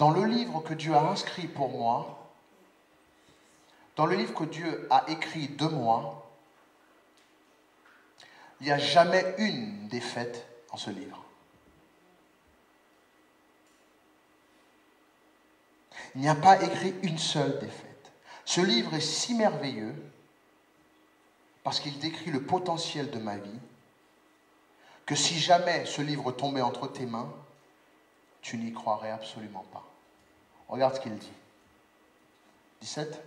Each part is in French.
dans le livre que Dieu a inscrit pour moi, dans le livre que Dieu a écrit de moi, il n'y a jamais une défaite dans ce livre. Il n'y a pas écrit une seule défaite. Ce livre est si merveilleux parce qu'il décrit le potentiel de ma vie que si jamais ce livre tombait entre tes mains, tu n'y croirais absolument pas. Regarde ce qu'il dit. 17.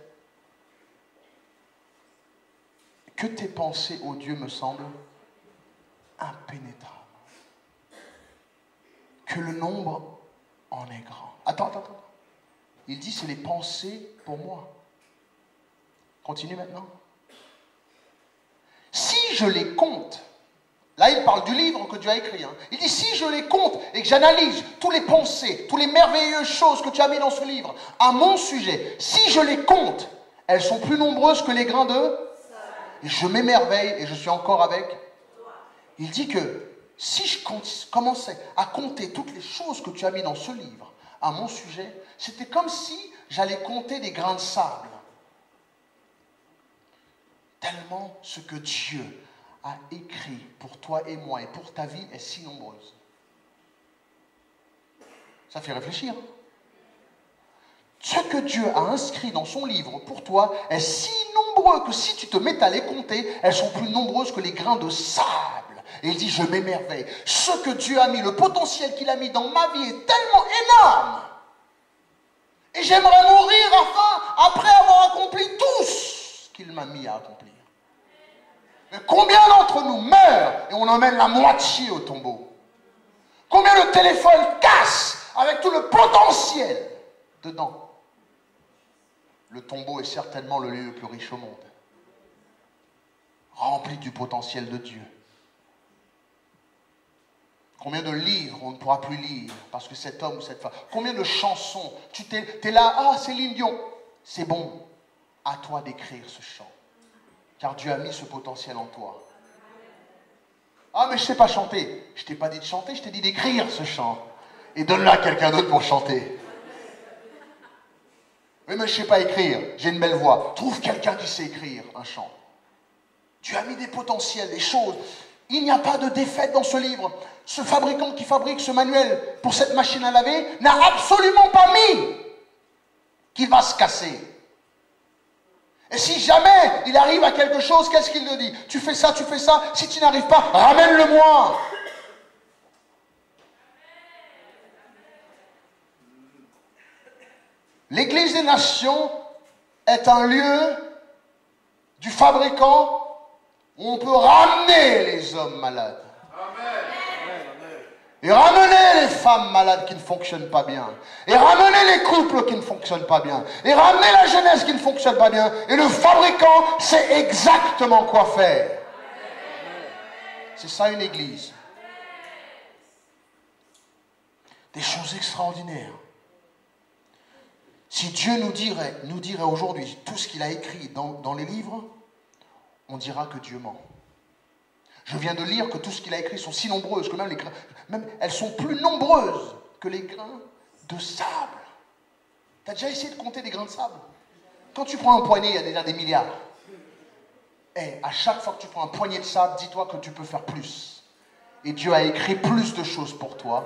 Que tes pensées, ô Dieu, me semblent impénétrables. Que le nombre en est grand. Attends. Il dit, c'est les pensées pour moi. Continue maintenant. Si je les compte, là il parle du livre que Dieu a écrit. Il dit, si je les compte et que j'analyse tous les pensées, toutes les merveilleuses choses que tu as mis dans ce livre à mon sujet, si je les compte, elles sont plus nombreuses que les grains de... Et je m'émerveille et je suis encore avec... Il dit que si je commençais à compter toutes les choses que tu as mis dans ce livre à mon sujet, c'était comme si j'allais compter des grains de sable. Tellement ce que Dieu a écrit pour toi et moi et pour ta vie est si nombreuse. Ça fait réfléchir. Ce que Dieu a inscrit dans son livre pour toi est si nombreux que si tu te mets à les compter, elles sont plus nombreuses que les grains de sable. Et il dit, je m'émerveille. Ce que Dieu a mis, le potentiel qu'il a mis dans ma vie est tellement énorme. Et j'aimerais mourir après avoir accompli tout ce qu'il m'a mis à accomplir. Mais combien d'entre nous meurent et on emmène la moitié au tombeau? Combien de téléphones cassent avec tout le potentiel dedans? Le tombeau est certainement le lieu le plus riche au monde. Rempli du potentiel de Dieu. Combien de livres on ne pourra plus lire parce que cet homme ou cette femme... Combien de chansons, tu t'es là, Céline Dion. C'est bon, à toi d'écrire ce chant. Car Dieu a mis ce potentiel en toi. Ah, mais je ne sais pas chanter. Je ne t'ai pas dit de chanter, je t'ai dit d'écrire ce chant. Et donne-le à quelqu'un d'autre pour chanter. Oui, mais je ne sais pas écrire, j'ai une belle voix. Trouve quelqu'un qui sait écrire un chant. Dieu a mis des potentiels, des choses. Il n'y a pas de défaite dans ce livre. Ce fabricant qui fabrique ce manuel pour cette machine à laver n'a absolument pas mis qu'il va se casser. Et si jamais il arrive à quelque chose, qu'est-ce qu'il te dit? Tu fais ça, si tu n'arrives pas, ramène-le-moi. L'Église des Nations est un lieu du fabricant où on peut ramener les hommes malades. Et ramener les femmes malades qui ne fonctionnent pas bien. Et ramener les couples qui ne fonctionnent pas bien. Et ramener la jeunesse qui ne fonctionne pas bien. Et le fabricant sait exactement quoi faire. C'est ça une église. Des choses extraordinaires. Si Dieu nous dirait aujourd'hui tout ce qu'il a écrit dans les livres, on dira que Dieu ment. Je viens de lire que tout ce qu'il a écrit sont si nombreuses que même elles sont plus nombreuses que les grains de sable. Tu as déjà essayé de compter des grains de sable? Quand tu prends un poignet, il y a déjà des milliards. Et à chaque fois que tu prends un poignet de sable, dis-toi que tu peux faire plus. Et Dieu a écrit plus de choses pour toi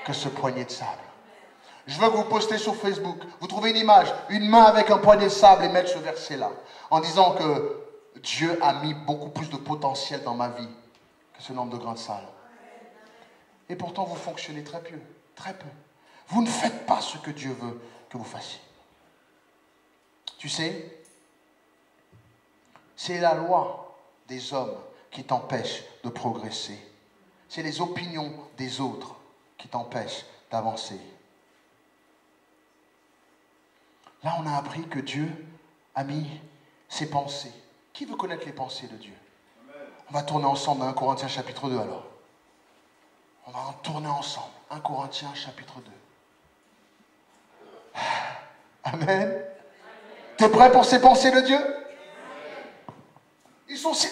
que ce poignet de sable. Je veux que vous postez sur Facebook, vous trouvez une image, une main avec un poignet de sable et mettre ce verset-là, en disant que Dieu a mis beaucoup plus de potentiel dans ma vie que ce nombre de grains de sable. Et pourtant, vous fonctionnez très peu, très peu. Vous ne faites pas ce que Dieu veut que vous fassiez. Tu sais, c'est la loi des hommes qui t'empêche de progresser. C'est les opinions des autres qui t'empêchent d'avancer. Là, on a appris que Dieu a mis ses pensées. Qui veut connaître les pensées de Dieu? On va tourner ensemble dans 1 Corinthiens chapitre 2 alors. On va en tourner ensemble. 1 Corinthiens chapitre 2. Amen. T'es prêt pour ces pensées de Dieu? Ils sont si...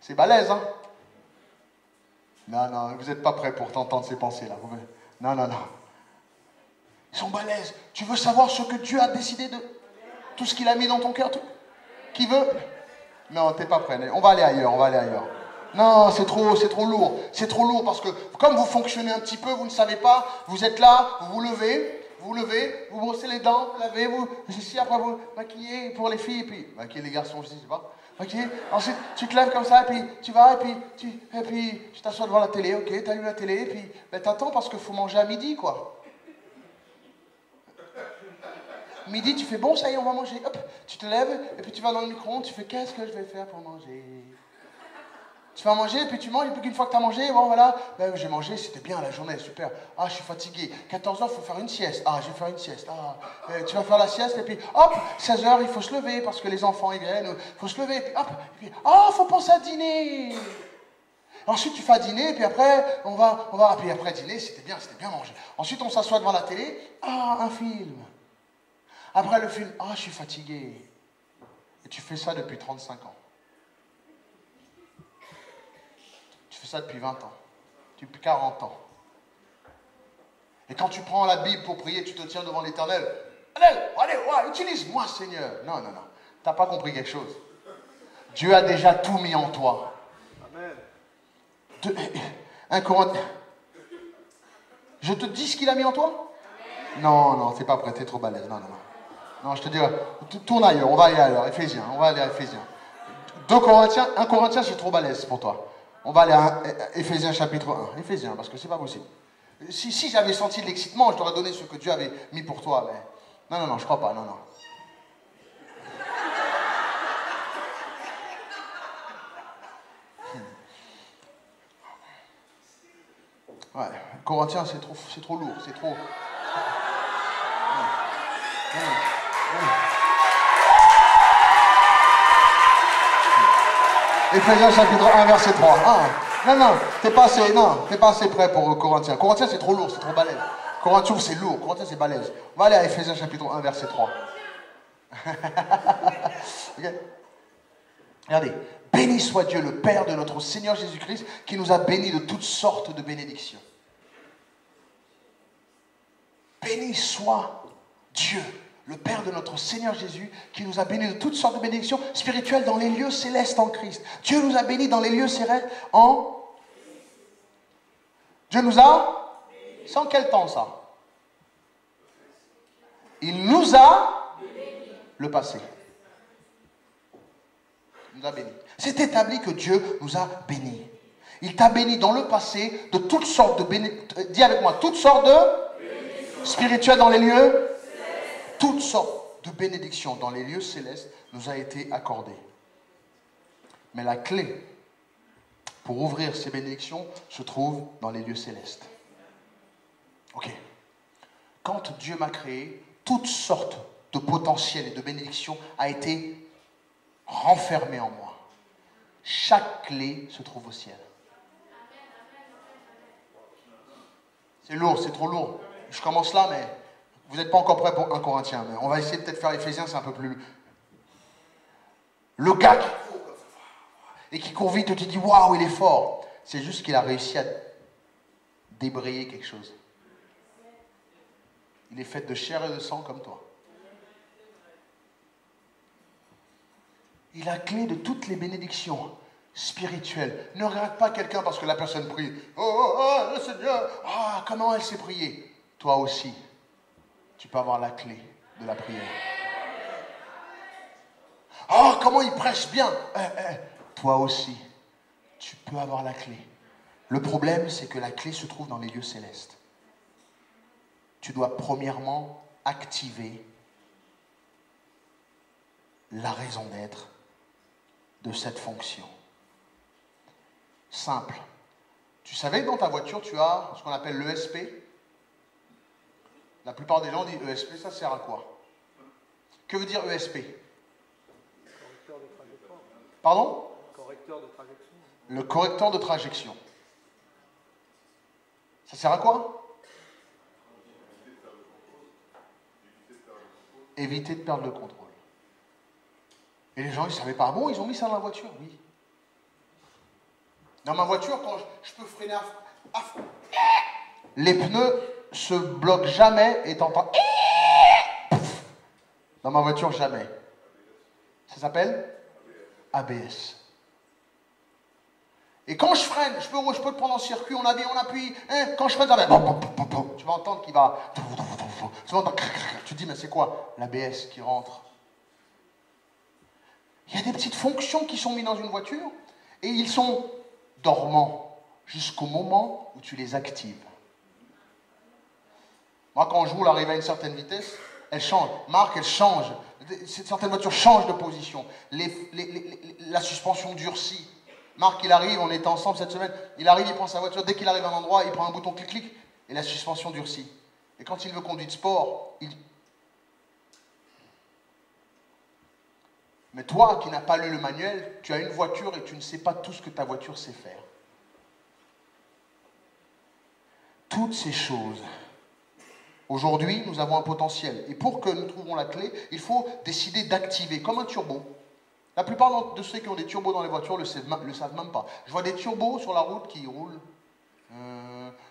C'est balèze, hein? Non, non, vous n'êtes pas prêts pour t'entendre ces pensées-là. Non, non, non. Ils sont balèzes. Tu veux savoir ce que Dieu a décidé de... Tout ce qu'il a mis dans ton cœur? Qui veut? Non, t'es pas prêt. On va aller ailleurs, on va aller ailleurs. Non, c'est trop lourd. C'est trop lourd parce que comme vous fonctionnez un petit peu, vous ne savez pas, vous êtes là, vous vous levez, vous brossez les dents, vous lavez, vous ici, après vous maquillez pour les filles, et puis maquiller les garçons aussi, je sais pas. Maquiller. Ensuite, tu te lèves comme ça, et puis tu vas, et puis tu t'assois devant la télé, ok, t'allumes la télé, et puis ben, t'attends parce qu'il faut manger à midi, quoi. Midi, tu fais bon, ça y est, on va manger. Hop, tu te lèves, et puis tu vas dans le micro-ondes, tu fais qu'est-ce que je vais faire pour manger? Tu vas manger, et puis tu manges, et puis une fois que tu as mangé, bon voilà, ben, j'ai mangé, c'était bien la journée, super. Ah, je suis fatigué. 14h, il faut faire une sieste. Ah, je vais faire une sieste. Ah, tu vas faire la sieste, et puis hop, 16h, il faut se lever, parce que les enfants, ils viennent, il faut se lever, et puis hop, et puis, ah, faut penser à dîner. Ensuite, tu fais à dîner, et puis après, et puis après dîner, c'était bien mangé. Ensuite, on s'assoit devant la télé, ah, un film. Après le film, ah, je suis fatigué. Et tu fais ça depuis 35 ans. Tu fais ça depuis 20 ans, depuis 40 ans. Et quand tu prends la Bible pour prier, tu te tiens devant l'Éternel. Allez, utilise-moi, Seigneur. Non, non, non. Tu n'as pas compris quelque chose. Dieu a déjà tout mis en toi. Amen. Un Corinthien. Je te dis ce qu'il a mis en toi? Non, non, t'es pas prêt, t'es trop balèze. Non, non, non. Non, je te dis, tourne ailleurs, on va aller ailleurs. Éphésiens, on va aller à Éphésiens. 1 Corinthiens, c'est trop balèze pour toi. On va aller à Éphésiens chapitre 1. Éphésiens, parce que c'est pas possible. Si j'avais senti de l'excitement, je t'aurais donné ce que Dieu avait mis pour toi. Mais... Non, je crois pas, non. Ouais, Corinthiens, c'est trop lourd, c'est trop... Éphésiens chapitre 1, verset 3. Ah, non, t'es pas assez prêt pour Corinthiens. Corinthiens, c'est trop lourd, c'est trop balèze. Corinthiens, c'est lourd, Corinthiens, c'est balèze. On va aller à Éphésiens chapitre 1, verset 3. Okay. Regardez. Béni soit Dieu, le Père de notre Seigneur Jésus-Christ, qui nous a bénis de toutes sortes de bénédictions. Béni soit Dieu, le Père de notre Seigneur Jésus, qui nous a bénis de toutes sortes de bénédictions spirituelles dans les lieux célestes en Christ. Dieu nous a bénis dans les lieux célestes en... Dieu nous a... C'est en quel temps ça? Il nous a... Le passé. Il nous a bénis. C'est établi que Dieu nous a bénis. Il t'a béni dans le passé de toutes sortes de bénédictions. Dis avec moi, toutes sortes de... Spirituelles dans les lieux... Toutes sortes de bénédictions dans les lieux célestes nous a été accordées. Mais la clé pour ouvrir ces bénédictions se trouve dans les lieux célestes. Ok. Quand Dieu m'a créé, toutes sortes de potentiels et de bénédictions a été renfermées en moi. Chaque clé se trouve au ciel. C'est lourd, c'est trop lourd. Je commence là, mais... Vous n'êtes pas encore prêts pour 1 Corinthiens, mais on va essayer de peut-être faire Éphésiens, c'est un peu plus... Le gars qui court et qui court vite, tu te dis waouh, il est fort. C'est juste qu'il a réussi à débrayer quelque chose. Il est fait de chair et de sang comme toi. Il a la clé de toutes les bénédictions spirituelles. Ne regarde pas quelqu'un parce que la personne prie. Oh, le Seigneur, comment elle sait prier. Toi aussi. Tu peux avoir la clé de la prière. Oh, comment il prêche bien. Toi aussi, tu peux avoir la clé. Le problème, c'est que la clé se trouve dans les lieux célestes. Tu dois premièrement activer la raison d'être de cette fonction. Simple. Tu savais que dans ta voiture, tu as ce qu'on appelle l'ESP? La plupart des gens disent ESP, ça sert à quoi? Que veut dire ESP? Correcteur de trajectoire. Pardon? Correcteur de trajectoire. Le correcteur de trajection. Ça sert à quoi? Éviter de perdre le contrôle. Et les gens, ils ne savaient pas. Ah bon, ils ont mis ça dans la voiture? Oui. Dans ma voiture, quand je peux freiner à fond, les pneus se bloquent jamais et t'entends. Dans ma voiture, jamais. Ça s'appelle ABS. Et quand je freine, je peux te prendre en circuit, on appuie. Quand je freine, ça va. Tu vas entendre qu'il va. Tu vas entendre. Tu te dis, mais c'est quoi? L'ABS qui rentre. Il y a des petites fonctions qui sont mises dans une voiture et ils sont dormants jusqu'au moment où tu les actives. Moi, quand je roule, arrive à une certaine vitesse, elle change. Marc, elle change. Certaines voitures changent de position. La suspension durcit. Marc, il arrive, on était ensemble cette semaine, il arrive, il prend sa voiture, dès qu'il arrive à un endroit, il prend un bouton clic-clic, et la suspension durcit. Et quand il veut conduire de sport, il... Mais toi qui n'as pas lu le manuel, tu as une voiture et tu ne sais pas tout ce que ta voiture sait faire. Toutes ces choses, aujourd'hui, nous avons un potentiel. Et pour que nous trouvions la clé, il faut décider d'activer, comme un turbo. La plupart de ceux qui ont des turbos dans les voitures ne le savent même pas. Je vois des turbos sur la route qui roulent.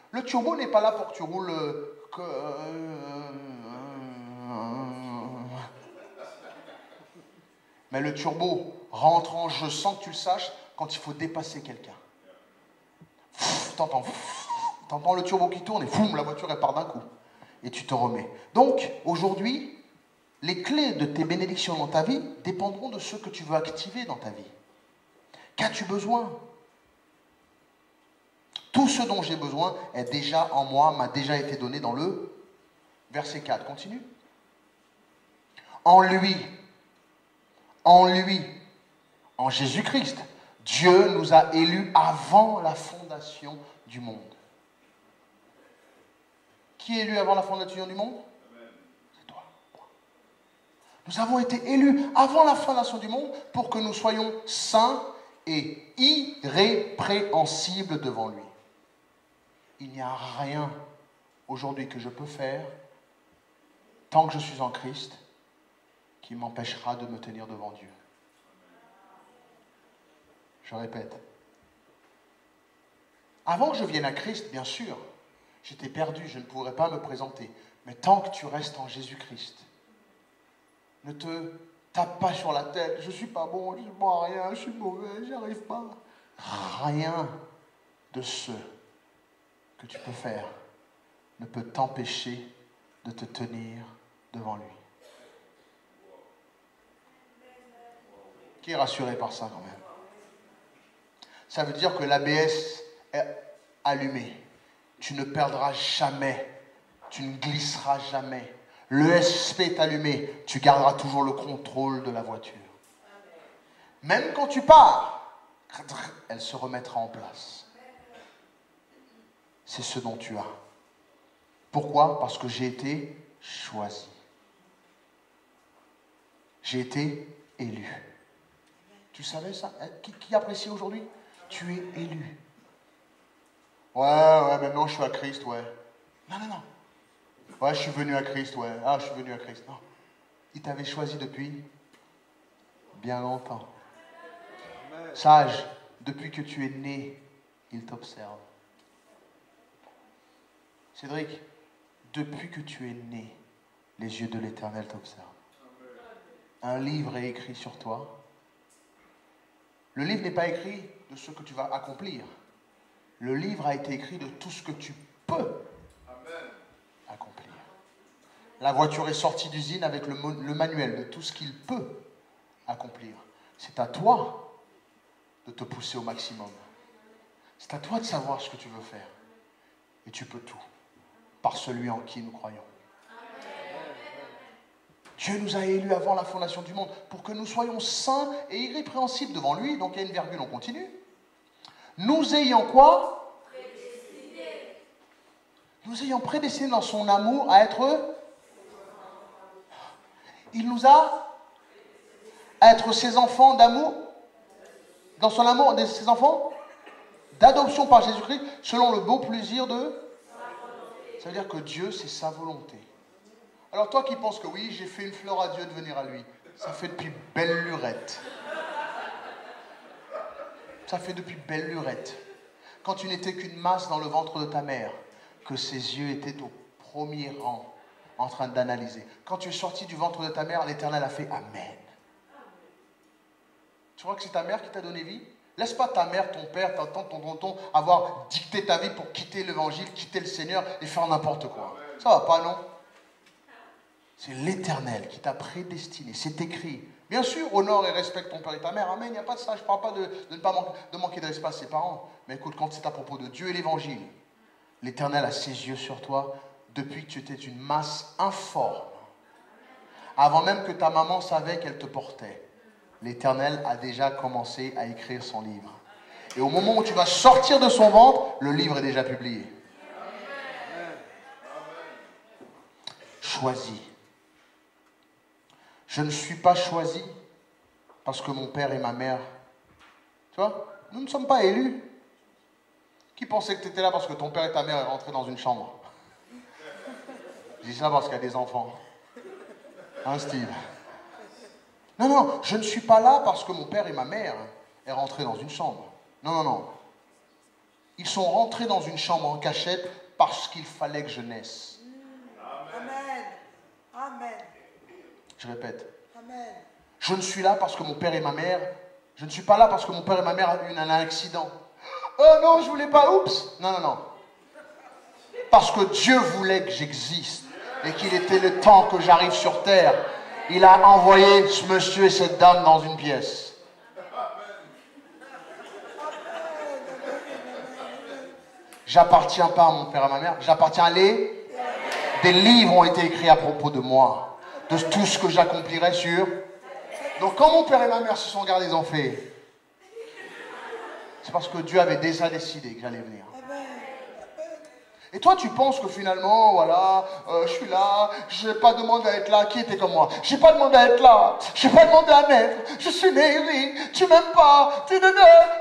Le turbo n'est pas là pour que tu roules... Mais le turbo rentre en jeu sans que tu le saches quand il faut dépasser quelqu'un. T'entends le turbo qui tourne et foum, la voiture elle part d'un coup. Et tu te remets. Donc, aujourd'hui, les clés de tes bénédictions dans ta vie dépendront de ce que tu veux activer dans ta vie. Qu'as-tu besoin? Tout ce dont j'ai besoin est déjà en moi, m'a déjà été donné dans le verset 4. Continue. En lui, en Jésus-Christ, Dieu nous a élus avant la fondation du monde. Qui est élu avant la fondation du monde? C'est toi. Nous avons été élus avant la fondation du monde pour que nous soyons saints et irrépréhensibles devant lui. Il n'y a rien aujourd'hui que je peux faire tant que je suis en Christ qui m'empêchera de me tenir devant Dieu. Je répète. Avant que je vienne à Christ, bien sûr, j'étais perdu, je ne pourrais pas me présenter. Mais tant que tu restes en Jésus-Christ, ne te tape pas sur la tête. Je ne suis pas bon, je ne vois rien, je suis mauvais, j'y arrive pas. Rien de ce que tu peux faire ne peut t'empêcher de te tenir devant lui. Qui est rassuré par ça quand même? Ça veut dire que l'ABS est allumé. Tu ne perdras jamais. Tu ne glisseras jamais. L'ESP est allumé. Tu garderas toujours le contrôle de la voiture. Même quand tu pars, elle se remettra en place. C'est ce dont tu as. Pourquoi? Parce que j'ai été choisi. J'ai été élu. Tu savais ça? Qui apprécie aujourd'hui? Tu es élu. Ouais, maintenant je suis à Christ, ouais. Non. Ouais, je suis venu à Christ, ouais. Ah, je suis venu à Christ. Non. Il t'avait choisi depuis bien longtemps. Sage, depuis que tu es né, il t'observe. Cédric, depuis que tu es né, les yeux de l'Éternel t'observent. Un livre est écrit sur toi. Le livre n'est pas écrit de ce que tu vas accomplir. Le livre a été écrit de tout ce que tu peux accomplir. La voiture est sortie d'usine avec le manuel de tout ce qu'il peut accomplir. C'est à toi de te pousser au maximum. C'est à toi de savoir ce que tu veux faire. Et tu peux tout, par celui en qui nous croyons. Dieu nous a élus avant la fondation du monde pour que nous soyons saints et irrépréhensibles devant lui. Donc il y a une virgule, on continue. Nous ayant quoi? Prédestinés. Nous ayant prédestinés dans son amour à être... Il nous a à être ses enfants d'amour. Dans son amour, ses enfants d'adoption par Jésus-Christ, selon le beau plaisir de... Ça veut dire que Dieu, c'est sa volonté. Alors toi qui penses que oui, j'ai fait une fleur à Dieu de venir à lui, ça fait depuis belle lurette. Ça fait depuis belle lurette, quand tu n'étais qu'une masse dans le ventre de ta mère, que ses yeux étaient au premier rang, en train d'analyser. Quand tu es sorti du ventre de ta mère, l'Éternel a fait Amen. Tu crois que c'est ta mère qui t'a donné vie? Laisse pas ta mère, ton père, ta tante, ton tonton avoir dicté ta vie pour quitter l'évangile, quitter le Seigneur et faire n'importe quoi. Ça va pas, non? C'est l'Éternel qui t'a prédestiné. C'est écrit. Bien sûr, honore et respecte ton père et ta mère. Amen, il n'y a pas de ça. Je ne parle pas de ne pas manquer de respect à ses parents. Mais écoute, quand c'est à propos de Dieu et l'évangile, l'Éternel a ses yeux sur toi depuis que tu étais une masse informe. Avant même que ta maman savait qu'elle te portait. L'Éternel a déjà commencé à écrire son livre. Et au moment où tu vas sortir de son ventre, le livre est déjà publié. Choisi. Je ne suis pas choisi parce que mon père et ma mère, tu vois, nous ne sommes pas élus. Qui pensait que tu étais là parce que ton père et ta mère est rentrés dans une chambre? Je dis ça parce qu'il y a des enfants. Hein, Steve? Non, non, je ne suis pas là parce que mon père et ma mère est rentrés dans une chambre. Non, non, non. Ils sont rentrés dans une chambre en cachette parce qu'il fallait que je naisse. Amen. Amen. Je répète. Amen. Je ne suis là parce que mon père et ma mère... Je ne suis pas là parce que mon père et ma mère ont eu un accident. Oh non, je voulais pas, oups. Non, non, non. Parce que Dieu voulait que j'existe et qu'il était le temps que j'arrive sur terre. Il a envoyé ce monsieur et cette dame dans une pièce. J'appartiens pas à mon père et à ma mère, j'appartiens à les... Des livres ont été écrits à propos de moi, de tout ce que j'accomplirais sur... Donc quand mon père et ma mère se sont regardés, ils ont fait... C'est parce que Dieu avait déjà décidé que j'allais venir. Et toi, tu penses que finalement, voilà, je suis là, je n'ai pas demandé à être là. Qui était comme moi? Je n'ai pas demandé à être là, je n'ai pas demandé à naître. Je suis né, oui, tu m'aimes pas, je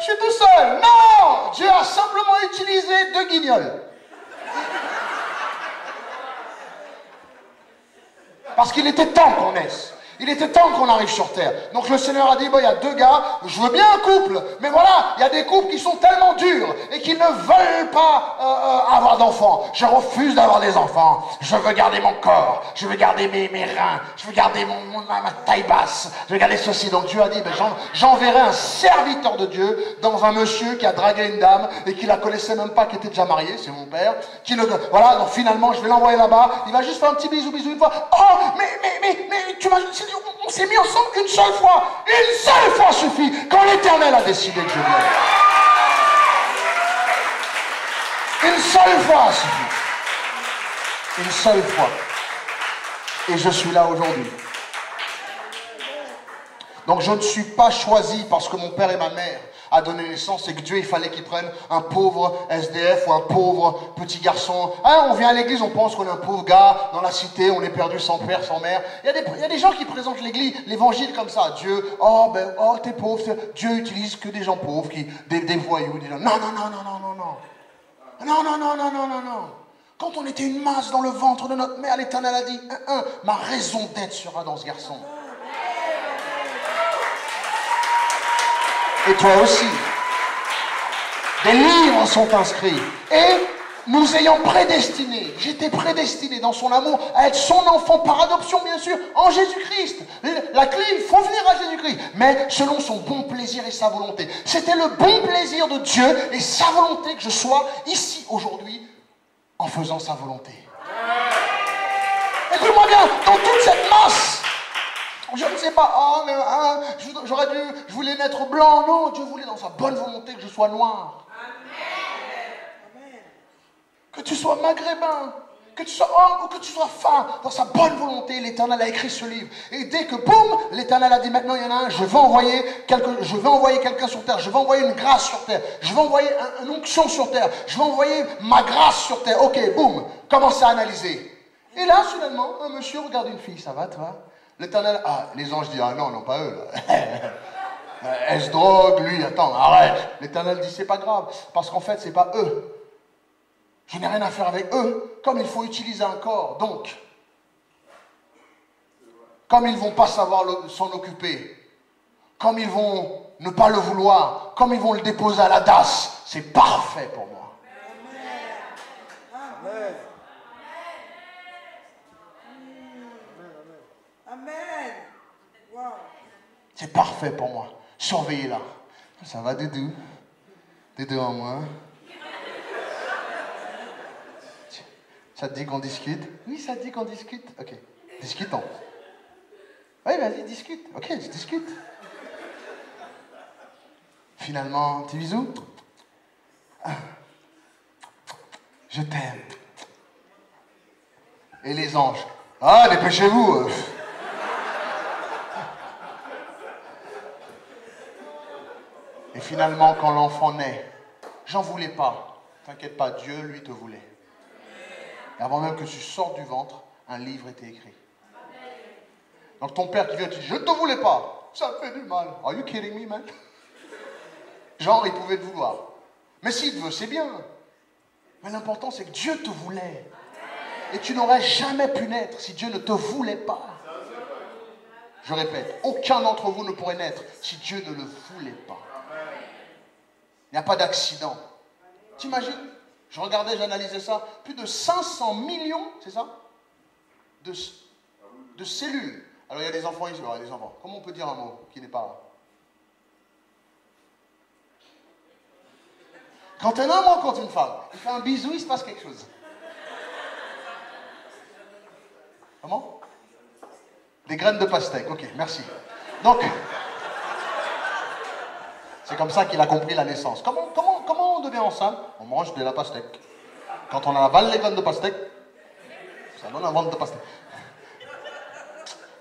suis tout seul. Non! Dieu a simplement utilisé 2 guignols. Parce qu'il était temps qu'on naisse. Il était temps qu'on arrive sur terre. Donc le Seigneur a dit, il y a 2 gars, je veux bien un couple, mais voilà, il y a des couples qui sont tellement durs et qui ne veulent pas avoir d'enfants. Je refuse d'avoir des enfants. Je veux garder mon corps, je veux garder mes reins, je veux garder ma taille basse, je veux garder ceci. Donc Dieu a dit, j'enverrai un serviteur de Dieu dans un monsieur qui a dragué une dame et qui la connaissait même pas, qui était déjà marié, c'est mon père. Voilà, donc finalement, je vais l'envoyer là-bas. Il va juste faire un petit bisou une fois. Oh, mais tu m'as... On s'est mis ensemble une seule fois. Une seule fois suffit. Quand l'Éternel a décidé que je vienne. Une seule fois suffit. Une seule fois. Et je suis là aujourd'hui. Donc je ne suis pas choisi parce que mon père et ma mère a donné naissance et que Dieu, il fallait qu'il prenne un pauvre SDF ou un pauvre petit garçon. Hein, on vient à l'église, on pense qu'on est un pauvre gars dans la cité, on est perdu sans père, sans mère. Il y a des gens qui présentent l'église, l'évangile comme ça. Dieu, t'es pauvre. Dieu utilise que des gens pauvres, des voyous, des gens... Non, non, non, non, non, non, non. Non, non, non, non, non, non, non. Quand on était une masse dans le ventre de notre mère, l'Éternel a dit, ma raison d'être sera dans ce garçon. Et toi aussi. Des livres sont inscrits. Et nous ayant prédestinés, j'étais prédestiné dans son amour à être son enfant par adoption, bien sûr, en Jésus-Christ. La clé, il faut venir à Jésus-Christ, mais selon son bon plaisir et sa volonté. C'était le bon plaisir de Dieu et sa volonté que je sois ici aujourd'hui en faisant sa volonté. Écoute-moi bien, dans toute cette masse, je ne sais pas, je voulais naître blanc. Non, Dieu voulait dans sa bonne volonté que je sois noir. Amen. Que tu sois maghrébin, que tu sois homme ou que tu sois femme, dans sa bonne volonté, l'Éternel a écrit ce livre. Et dès que, boum, l'Éternel a dit, maintenant il y en a un, je vais envoyer quelqu'un sur terre, je vais envoyer une grâce sur terre, je vais envoyer une onction sur terre, je vais envoyer ma grâce sur terre. Ok, boum, commence à analyser. Et là, soudainement, un monsieur regarde une fille, ça va toi? L'Éternel, les anges disent, non, pas eux, là. Elle se drogue, lui, attends, arrête. L'Éternel dit, c'est pas grave, parce qu'en fait, c'est pas eux. Je n'ai rien à faire avec eux, comme il faut utiliser un corps. Donc, comme ils ne vont pas savoir s'en occuper, comme ils vont ne pas le vouloir, comme ils vont le déposer à la DAS, c'est parfait pour moi. Amen. Amen. Wow. C'est parfait pour moi. Surveillez-la. Ça va, Dédou? Dédou en moi. Ça te dit qu'on discute? Oui, ça te dit qu'on discute? Ok. Discutons. Oui, vas-y, discute. Ok, je discute. Finalement, petit bisou. Je t'aime. Et les anges. Ah, dépêchez-vous. Et finalement, quand l'enfant naît, j'en voulais pas. T'inquiète pas, Dieu, lui, te voulait. Et avant même que tu sortes du ventre, un livre était écrit. Donc ton père qui vient te dit, je ne te voulais pas. Ça me fait du mal. Are you kidding me, man? Genre, il pouvait te vouloir. Mais s'il te veut, c'est bien. Mais l'important, c'est que Dieu te voulait. Et tu n'aurais jamais pu naître si Dieu ne te voulait pas. Je répète, aucun d'entre vous ne pourrait naître si Dieu ne le voulait pas. Il n'y a pas d'accident. T'imagines? Je regardais, j'analysais ça. Plus de 500 millions, c'est ça? De cellules. Alors il y a des enfants ici, il y a des enfants. Comment on peut dire un mot qui n'est pas... Quand un homme rencontre une femme, il fait un bisou, il se passe quelque chose. Comment? Des graines de pastèque, ok, merci. Donc, c'est comme ça qu'il a compris la naissance. Comment on devient enceinte? On mange de la pastèque. Quand on avale les graines de pastèque, ça donne un ventre de pastèque.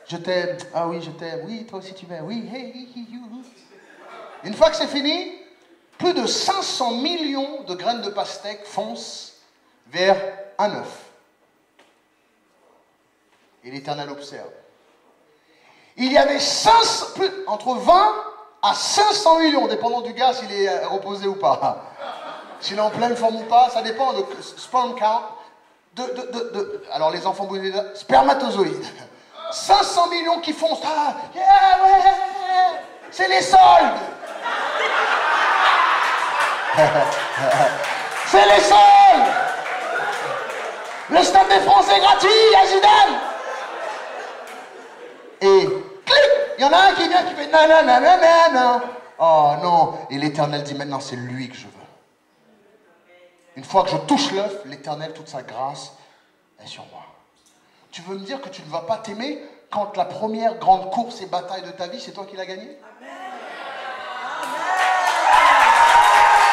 Je t'aime. Ah oui, je t'aime. Oui, toi aussi tu m'aimes. Oui, hey, you. Une fois que c'est fini, plus de 500 millions de graines de pastèque foncent vers un œuf. Et l'Éternel observe. Il y avait entre 20 à 500 millions, dépendant du gars s'il est reposé ou pas. S'il est en pleine forme ou pas, ça dépend de sperm count. Alors les enfants spermatozoïdes. 500 millions qui foncent. Ah, yeah, ouais, c'est les soldes. C'est les soldes. Le Stade de France est gratuit, à Zidane. Et clic, il y en a un qui vient qui fait nanana. Oh non. Et l'Éternel dit maintenant c'est lui que je veux. Une fois que je touche l'œuf, l'Éternel, toute sa grâce est sur moi. Tu veux me dire que tu ne vas pas t'aimer quand la première grande course et bataille de ta vie, c'est toi qui l'as gagnée?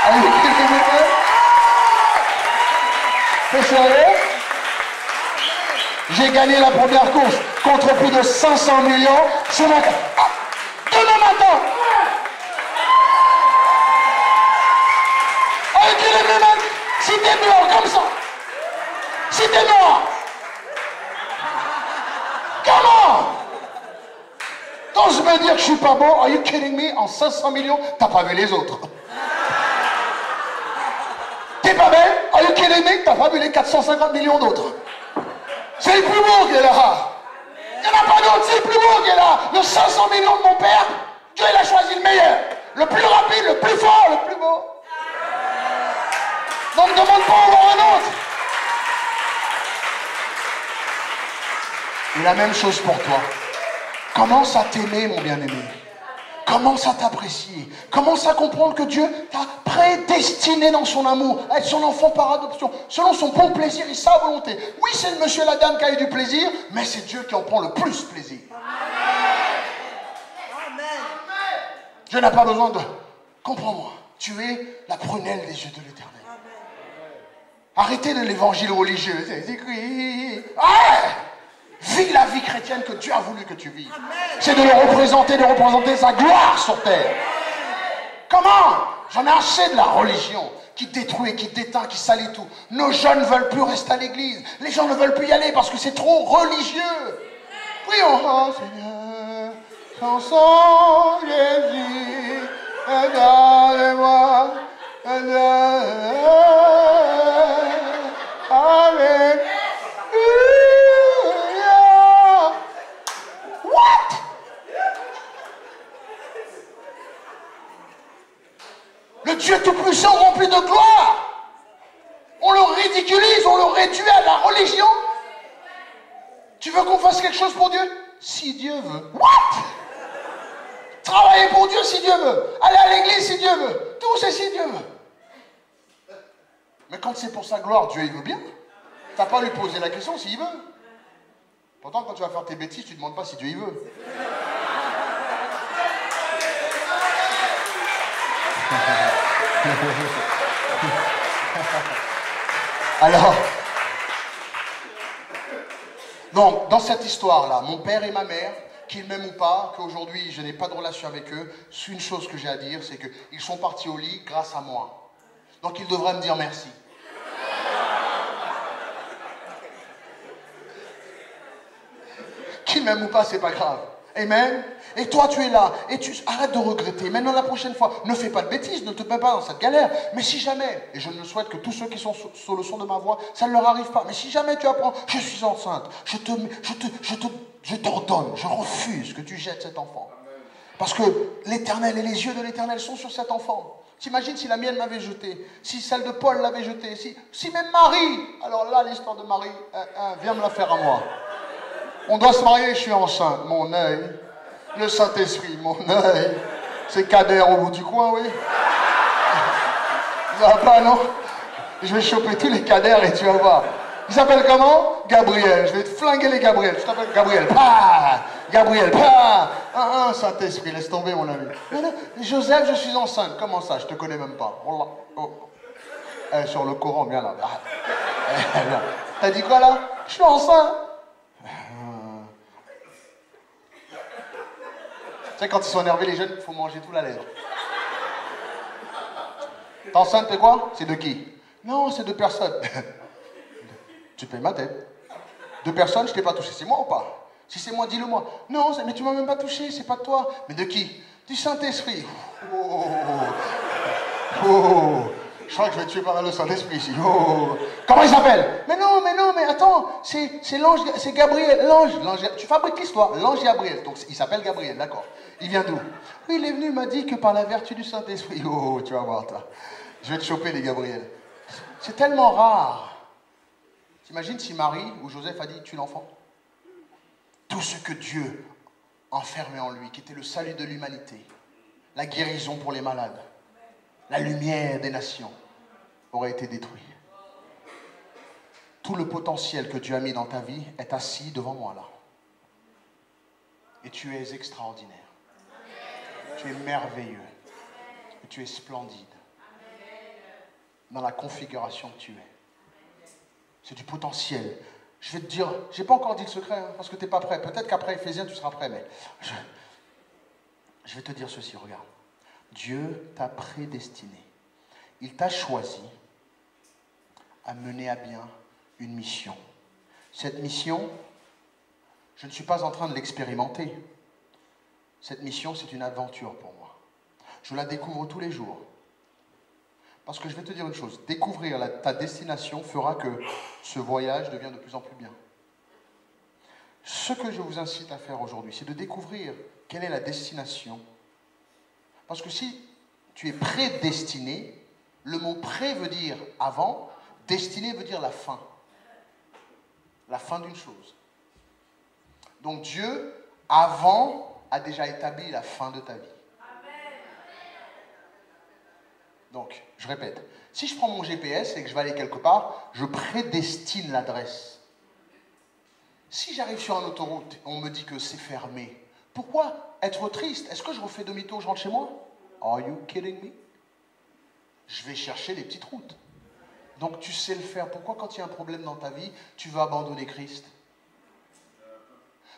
Amen. T'es sérieux? J'ai gagné la première course contre plus de 500 millions. C'est ma... Demain matin. Si t'es mort comme ça, si t'es mort, comment? T'oses me dire que je suis pas bon? Are you kidding me? En 500 millions, t'as pas vu les autres. T'es pas belle? Are you kidding me? T'as pas vu les 450 millions d'autres. C'est le plus beau qui est là. Il n'y en a pas d'autre, c'est le plus beau qui est là. Le 500 millions de mon père, Dieu il a choisi le meilleur. Le plus rapide, le plus fort, le plus beau. Donc ne demande pas à voir un autre. Et la même chose pour toi. Commence à t'aimer, mon bien-aimé. Commence à t'apprécier. Commence à comprendre que Dieu t'a prédestiné dans son amour à être son enfant par adoption, selon son bon plaisir et sa volonté. Oui, c'est le monsieur et la dame qui a eu du plaisir, mais c'est Dieu qui en prend le plus plaisir. Amen. Dieu n'a pas besoin de... Comprends-moi, tu es la prunelle des yeux de l'Éternel. Arrêtez de l'évangile religieux. C'est écrit. Vis la vie chrétienne que Dieu a voulu que tu vives. C'est de représenter sa gloire sur terre. Comment? J'en ai assez de la religion qui détruit, qui déteint, qui salit tout. Nos jeunes ne veulent plus rester à l'église. Les gens ne veulent plus y aller parce que c'est trop religieux. Prions, oh Seigneur, sans sang Jésus, regardez-moi. Amen. What? Le Dieu Tout-Puissant rempli de gloire. On le ridiculise, on le réduit à la religion. Tu veux qu'on fasse quelque chose pour Dieu? Si Dieu veut. What? Travailler pour Dieu si Dieu veut. Aller à l'église si Dieu veut. Tout c'est si Dieu veut. Mais quand c'est pour sa gloire, Dieu il veut bien. Tu n'as pas à lui poser la question s'il veut. Pourtant, quand tu vas faire tes bêtises, tu ne demandes pas si Dieu il veut. Alors, donc, dans cette histoire-là, mon père et ma mère, qu'ils m'aiment ou pas, qu'aujourd'hui je n'ai pas de relation avec eux, une chose que j'ai à dire, c'est qu'ils sont partis au lit grâce à moi. Donc ils devraient me dire merci. Qu'ils m'aiment ou pas, c'est pas grave. Amen. Et toi, tu es là. Et tu arrête de regretter. Maintenant, la prochaine fois, ne fais pas de bêtises, ne te mets pas dans cette galère. Mais si jamais, et je ne souhaite que tous ceux qui sont sur le son de ma voix, ça ne leur arrive pas. Mais si jamais tu apprends, je suis enceinte, je t'ordonne, je refuse que tu jettes cet enfant. Parce que l'Éternel et les yeux de l'Éternel sont sur cet enfant. T'imagines si la mienne m'avait jeté, si celle de Paul l'avait jeté, si même Marie, alors là, l'histoire de Marie, viens me la faire à moi. On doit se marier, je suis enceinte. Mon œil, le Saint-Esprit, mon œil. C'est Kader au bout du coin, oui. Ça va pas, non? Je vais choper tous les Kader et tu vas voir. Il s'appelle comment? Gabriel. Je vais te flinguer les Gabriel. Tu t'appelles Gabriel. Pah! Gabriel. Pah! Saint-Esprit, laisse tomber, mon ami. Non, Joseph, je suis enceinte. Comment ça? Je te connais même pas. Oh. Sur le Coran, viens là. T'as dit quoi là? Je suis enceinte. Tu sais, quand ils sont énervés, les jeunes, il faut manger tout la lèvre. T'es enceinte, t'es quoi? C'est de qui? Non, c'est 2 personnes. Tu payes ma tête. 2 personnes, je t'ai pas touché. C'est moi ou pas? Si c'est moi, dis-le moi. Non, mais tu m'as même pas touché, c'est pas de toi. Mais de qui? Du Saint-Esprit. Je crois que je vais tuer pas mal le Saint-Esprit ici. Comment il s'appelle? Mais attends, c'est l'ange, c'est Gabriel, l'ange, tu fabriques l'histoire, l'ange Gabriel, donc il s'appelle Gabriel, d'accord. Il vient d'où? Oui, il est venu, il m'a dit que par la vertu du Saint-Esprit, tu vas voir, toi. Je vais te choper les Gabriel. C'est tellement rare. T'imagines si Marie ou Joseph a dit, tue l'enfant? Tout ce que Dieu enfermait en lui, qui était le salut de l'humanité, la guérison pour les malades, la lumière des nations, aurait été détruit. Tout le potentiel que Dieu a mis dans ta vie est assis devant moi là. Et tu es extraordinaire. Tu es merveilleux. Et tu es splendide. Dans la configuration que tu es. C'est du potentiel. Je vais te dire, je n'ai pas encore dit le secret, hein, parce que tu n'es pas prêt. Peut-être qu'après Éphésiens, tu seras prêt, mais je vais te dire ceci, regarde. Dieu t'a prédestiné. Il t'a choisi à mener à bien une mission. Cette mission, je ne suis pas en train de l'expérimenter. Cette mission, c'est une aventure pour moi. Je la découvre tous les jours. Parce que je vais te dire une chose, découvrir ta destination fera que ce voyage devient de plus en plus bien. Ce que je vous incite à faire aujourd'hui, c'est de découvrir quelle est la destination. Parce que si tu es prédestiné, le mot pré veut dire avant, destiné veut dire la fin. La fin d'une chose. Donc Dieu, avant, a déjà établi la fin de ta vie. Donc, je répète, si je prends mon GPS et que je vais aller quelque part, je prédestine l'adresse. Si j'arrive sur une autoroute, on me dit que c'est fermé. Pourquoi être triste? Est-ce que je refais demi-tour, je rentre chez moi? Are you kidding me? Je vais chercher les petites routes. Donc tu sais le faire. Pourquoi quand il y a un problème dans ta vie, tu veux abandonner Christ?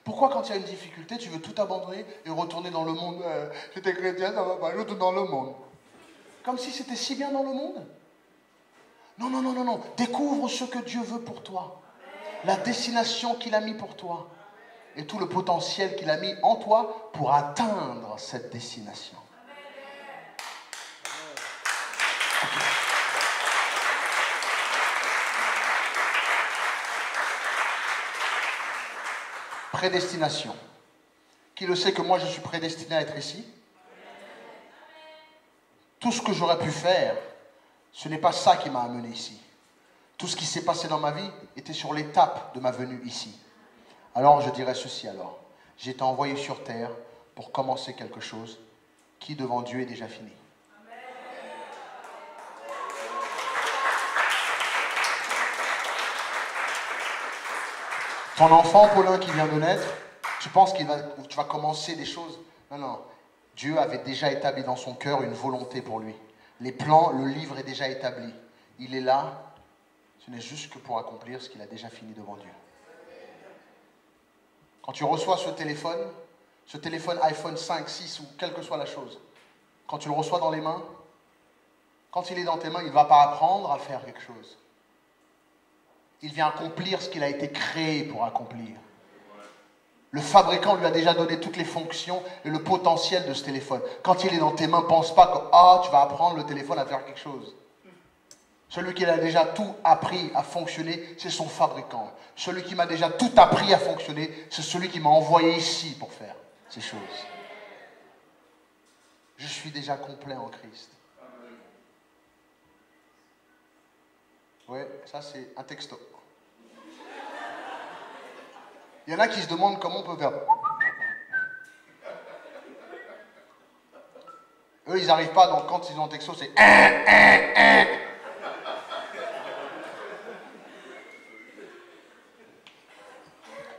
Pourquoi quand il y a une difficulté, tu veux tout abandonner et retourner dans le monde? J'étais chrétien, ça va pas, je retourne dans le monde. Comme si c'était si bien dans le monde. Non. Découvre ce que Dieu veut pour toi. La destination qu'il a mis pour toi. Et tout le potentiel qu'il a mis en toi pour atteindre cette destination. Okay. Prédestination. Qui le sait que moi je suis prédestiné à être ici? Tout ce que j'aurais pu faire, ce n'est pas ça qui m'a amené ici. Tout ce qui s'est passé dans ma vie était sur l'étape de ma venue ici. Alors je dirais ceci alors. J'ai été envoyé sur terre pour commencer quelque chose qui devant Dieu est déjà fini. Ton enfant, Paulin, qui vient de naître, tu penses que tu vas commencer des choses? Non, non. Dieu avait déjà établi dans son cœur une volonté pour lui. Les plans, le livre est déjà établi. Il est là. Ce n'est juste que pour accomplir ce qu'il a déjà fini devant Dieu. Quand tu reçois ce téléphone iPhone 5, 6 ou quelle que soit la chose, quand tu le reçois dans les mains, quand il est dans tes mains, il ne va pas apprendre à faire quelque chose. Il vient accomplir ce qu'il a été créé pour accomplir. Le fabricant lui a déjà donné toutes les fonctions et le potentiel de ce téléphone. Quand il est dans tes mains, ne pense pas que tu vas apprendre le téléphone à faire quelque chose. Celui qui a déjà tout appris à fonctionner, c'est son fabricant. Celui qui m'a déjà tout appris à fonctionner, c'est celui qui m'a envoyé ici pour faire ces choses. Je suis déjà complet en Christ. Oui, ça c'est un texto. Il y en a qui se demandent comment on peut faire. Eux, ils n'arrivent pas, donc quand ils ont un texto, c'est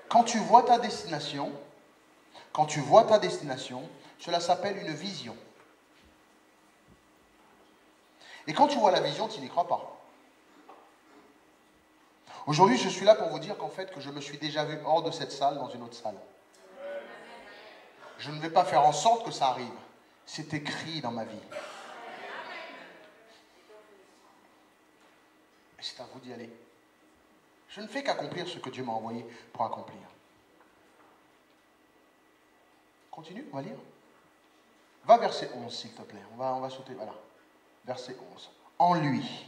Quand tu vois ta destination, cela s'appelle une vision. Et quand tu vois la vision, tu n'y crois pas. Aujourd'hui, je suis là pour vous dire qu'en fait, que je me suis déjà vu hors de cette salle, dans une autre salle. Je ne vais pas faire en sorte que ça arrive. C'est écrit dans ma vie. Et c'est à vous d'y aller. Je ne fais qu'accomplir ce que Dieu m'a envoyé pour accomplir. Continue, on va lire. Va verset 11, s'il te plaît. On va sauter, voilà. Verset 11. En lui,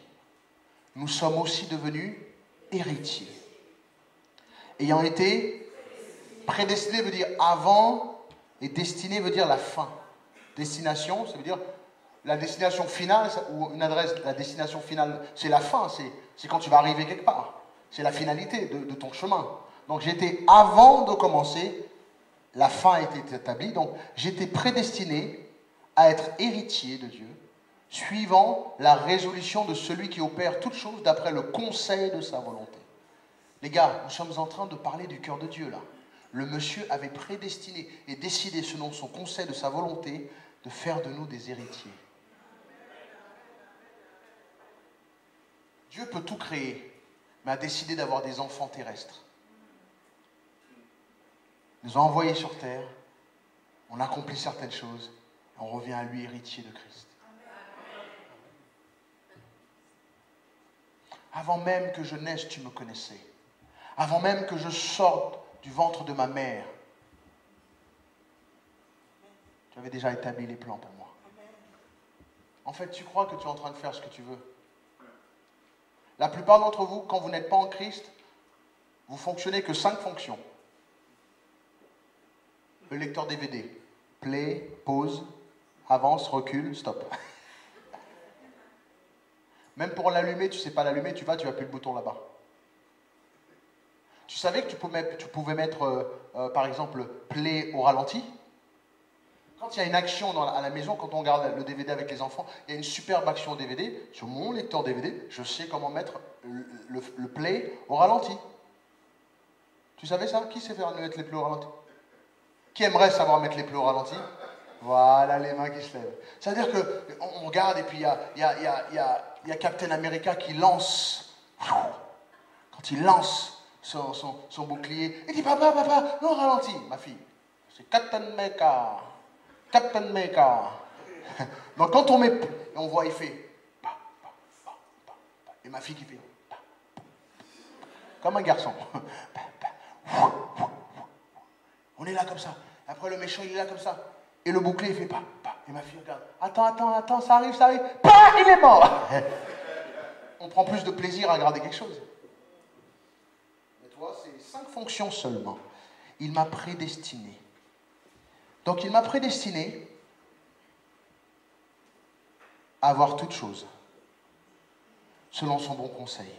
nous sommes aussi devenus héritiers. Ayant été prédestiné veut dire avant, et destiné veut dire la fin. Destination, ça veut dire la destination finale, ou une adresse, la destination finale, c'est la fin, c'est quand tu vas arriver quelque part. C'est la finalité de ton chemin. Donc j'étais, avant de commencer, la fin était établie, donc j'étais prédestiné à être héritier de Dieu, suivant la résolution de celui qui opère toutes choses d'après le conseil de sa volonté. Les gars, nous sommes en train de parler du cœur de Dieu là. Le monsieur avait prédestiné et décidé selon son conseil de sa volonté de faire de nous des héritiers. Dieu peut tout créer, mais a décidé d'avoir des enfants terrestres. Il nous a envoyés sur terre, on accomplit certaines choses, et on revient à lui héritier de Christ. Avant même que je naisse, tu me connaissais. Avant même que je sorte du ventre de ma mère, tu avais déjà établi les plans pour moi. En fait, tu crois que tu es en train de faire ce que tu veux. La plupart d'entre vous, quand vous n'êtes pas en Christ, vous fonctionnez que 5 fonctions. Le lecteur DVD. Play, pause, avance, recule, stop. Même pour l'allumer, tu ne sais pas l'allumer, tu appuies le bouton là-bas. Tu savais que tu pouvais mettre, par exemple, play au ralenti? Quand il y a une action à la maison, quand on regarde le DVD avec les enfants, il y a une superbe action DVD. Sur mon lecteur DVD, je sais comment mettre le play au ralenti. Tu savais ça? Qui sait faire mettre les plays au ralenti? Qui aimerait savoir mettre les plays au ralenti? Voilà les mains qui se lèvent. C'est-à-dire qu'on regarde et puis il y a Captain America qui lance. Quand il lance son bouclier, il dit papa, non ralenti. Ma fille, c'est Captain America. Captain America. Donc quand on met, on voit, il fait. Et ma fille qui fait. Comme un garçon. On est là comme ça. Après le méchant, il est là comme ça. Et le bouclier, il fait pas. Et ma fille regarde. Attends, ça arrive. Il est mort. On prend plus de plaisir à regarder quelque chose. Mais toi, c'est 5 fonctions seulement. Il m'a prédestiné. Donc il m'a prédestiné à avoir toutes choses, selon son bon conseil.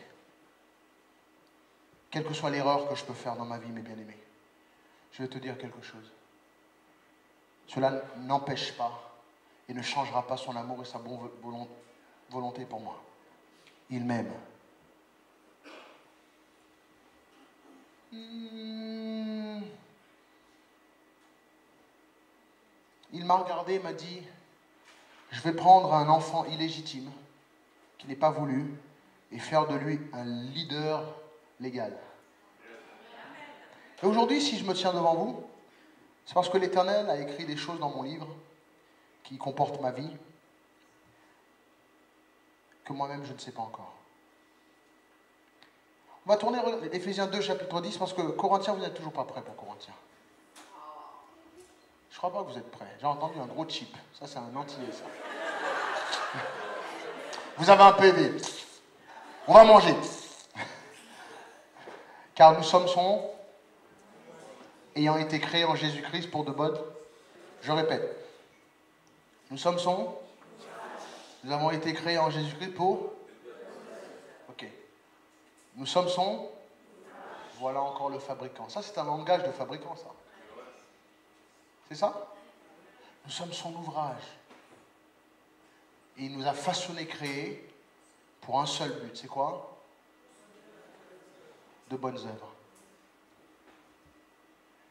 Quelle que soit l'erreur que je peux faire dans ma vie, mes bien-aimés, je vais te dire quelque chose. Cela n'empêche pas et ne changera pas son amour et sa bonne volonté pour moi. Il m'aime. Il m'a regardé et m'a dit, je vais prendre un enfant illégitime qui n'est pas voulu et faire de lui un leader légal. Et aujourd'hui, si je me tiens devant vous, c'est parce que l'Éternel a écrit des choses dans mon livre qui comportent ma vie que moi-même je ne sais pas encore. On va tourner Éphésiens 2, chapitre 10, parce que Corinthiens, vous n'êtes toujours pas prêts pour Corinthiens. Je ne crois pas que vous êtes prêts. J'ai entendu un gros chip. Ça, c'est un entier, ça. Vous avez un PV. On va manger. Car nous sommes ayant été créés en Jésus-Christ pour de bonnes. Je répète. Nous avons été créés en Jésus-Christ pour. Ok. Nous sommes Voilà encore le fabricant. Ça, c'est un langage de fabricant, ça. C'est ça? Nous sommes son ouvrage. Et il nous a façonné, créé pour un seul but. C'est quoi? De bonnes œuvres.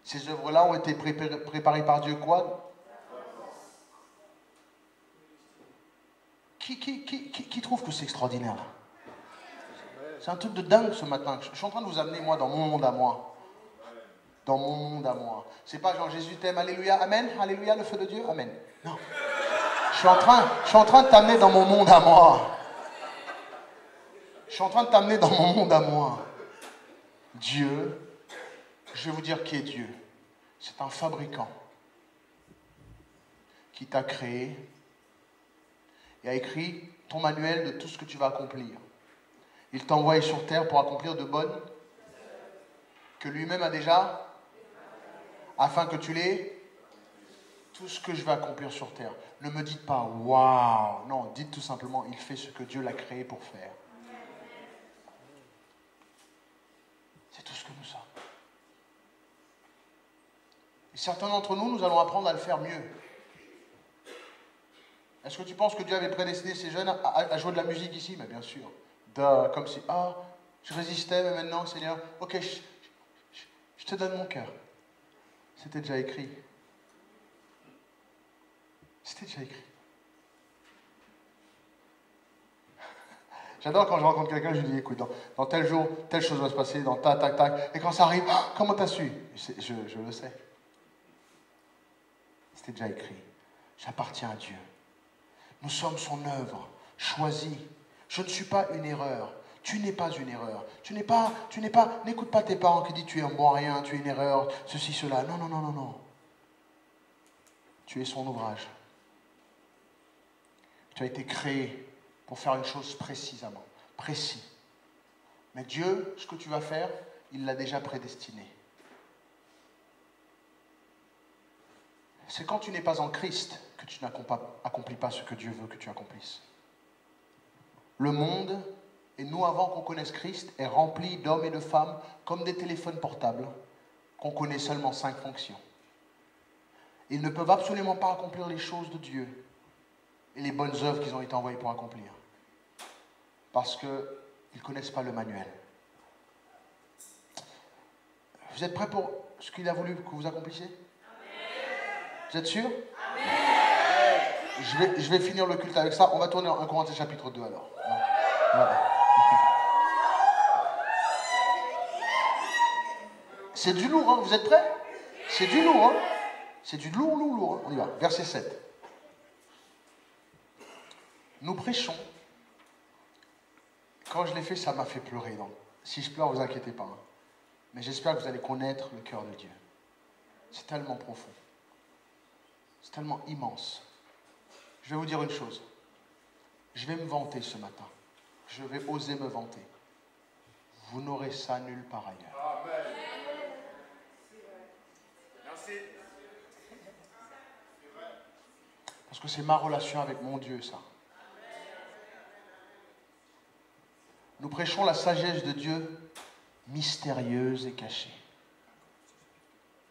Ces œuvres-là ont été préparées par Dieu quoi? Qui trouve que c'est extraordinaire là? C'est un truc de dingue ce matin. Je suis en train de vous amener moi dans mon monde à moi. Dans mon monde à moi. C'est pas genre Jésus t'aime, alléluia, amen, alléluia, le feu de Dieu, amen. Non. Je suis en train de t'amener dans mon monde à moi. Je suis en train de t'amener dans mon monde à moi. Dieu, je vais vous dire qui est Dieu. C'est un fabricant qui t'a créé et a écrit ton manuel de tout ce que tu vas accomplir. Il t'a envoyé sur terre pour accomplir de bonnes que lui-même a déjà, afin que tu l'aies, tout ce que je vais accomplir sur terre. Ne me dites pas « waouh ». Non, dites tout simplement « il fait ce que Dieu l'a créé pour faire ». C'est tout ce que nous sommes. Et certains d'entre nous, nous allons apprendre à le faire mieux. Est-ce que tu penses que Dieu avait prédestiné ces jeunes à jouer de la musique ici? Mais bien sûr. Comme si, je résistais, mais maintenant, Seigneur, ok, je te donne mon cœur. C'était déjà écrit. C'était déjà écrit. J'adore quand je rencontre quelqu'un, je lui dis, écoute, dans tel jour, telle chose va se passer, dans tac. Et quand ça arrive, comment t'as su? Je le sais. C'était déjà écrit. J'appartiens à Dieu. Nous sommes son œuvre, choisie. Je ne suis pas une erreur. Tu n'es pas une erreur. N'écoute pas tes parents qui disent tu es un bon rien, tu es une erreur, ceci, cela. Non. Tu es son ouvrage. Tu as été créé pour faire une chose précisément, précis. Mais Dieu, ce que tu vas faire, il l'a déjà prédestiné. C'est quand tu n'es pas en Christ que tu n'accomplis pas ce que Dieu veut que tu accomplisses. Le monde, et nous avant qu'on connaisse Christ, est rempli d'hommes et de femmes comme des téléphones portables, qu'on connaît seulement 5 fonctions. Ils ne peuvent absolument pas accomplir les choses de Dieu et les bonnes œuvres qu'ils ont été envoyés pour accomplir. Parce qu'ils ne connaissent pas le manuel. Vous êtes prêts pour ce qu'il a voulu que vous accomplissiez? Vous êtes sûrs? Je vais finir le culte avec ça. On va tourner en 1 Corinthiens chapitre 2 alors. Voilà. C'est du lourd, hein? Vous êtes prêts? C'est du lourd, hein? C'est du lourd, hein? On y va. Verset 7. Nous prêchons. Quand je l'ai fait, ça m'a fait pleurer. Donc, si je pleure, ne vous inquiétez pas. Hein. Mais j'espère que vous allez connaître le cœur de Dieu. C'est tellement profond. C'est tellement immense. Je vais vous dire une chose. Je vais me vanter ce matin. Je vais oser me vanter. Vous n'aurez ça nulle part ailleurs. Amen. Merci. Parce que c'est ma relation avec mon Dieu, ça. Nous prêchons la sagesse de Dieu mystérieuse et cachée.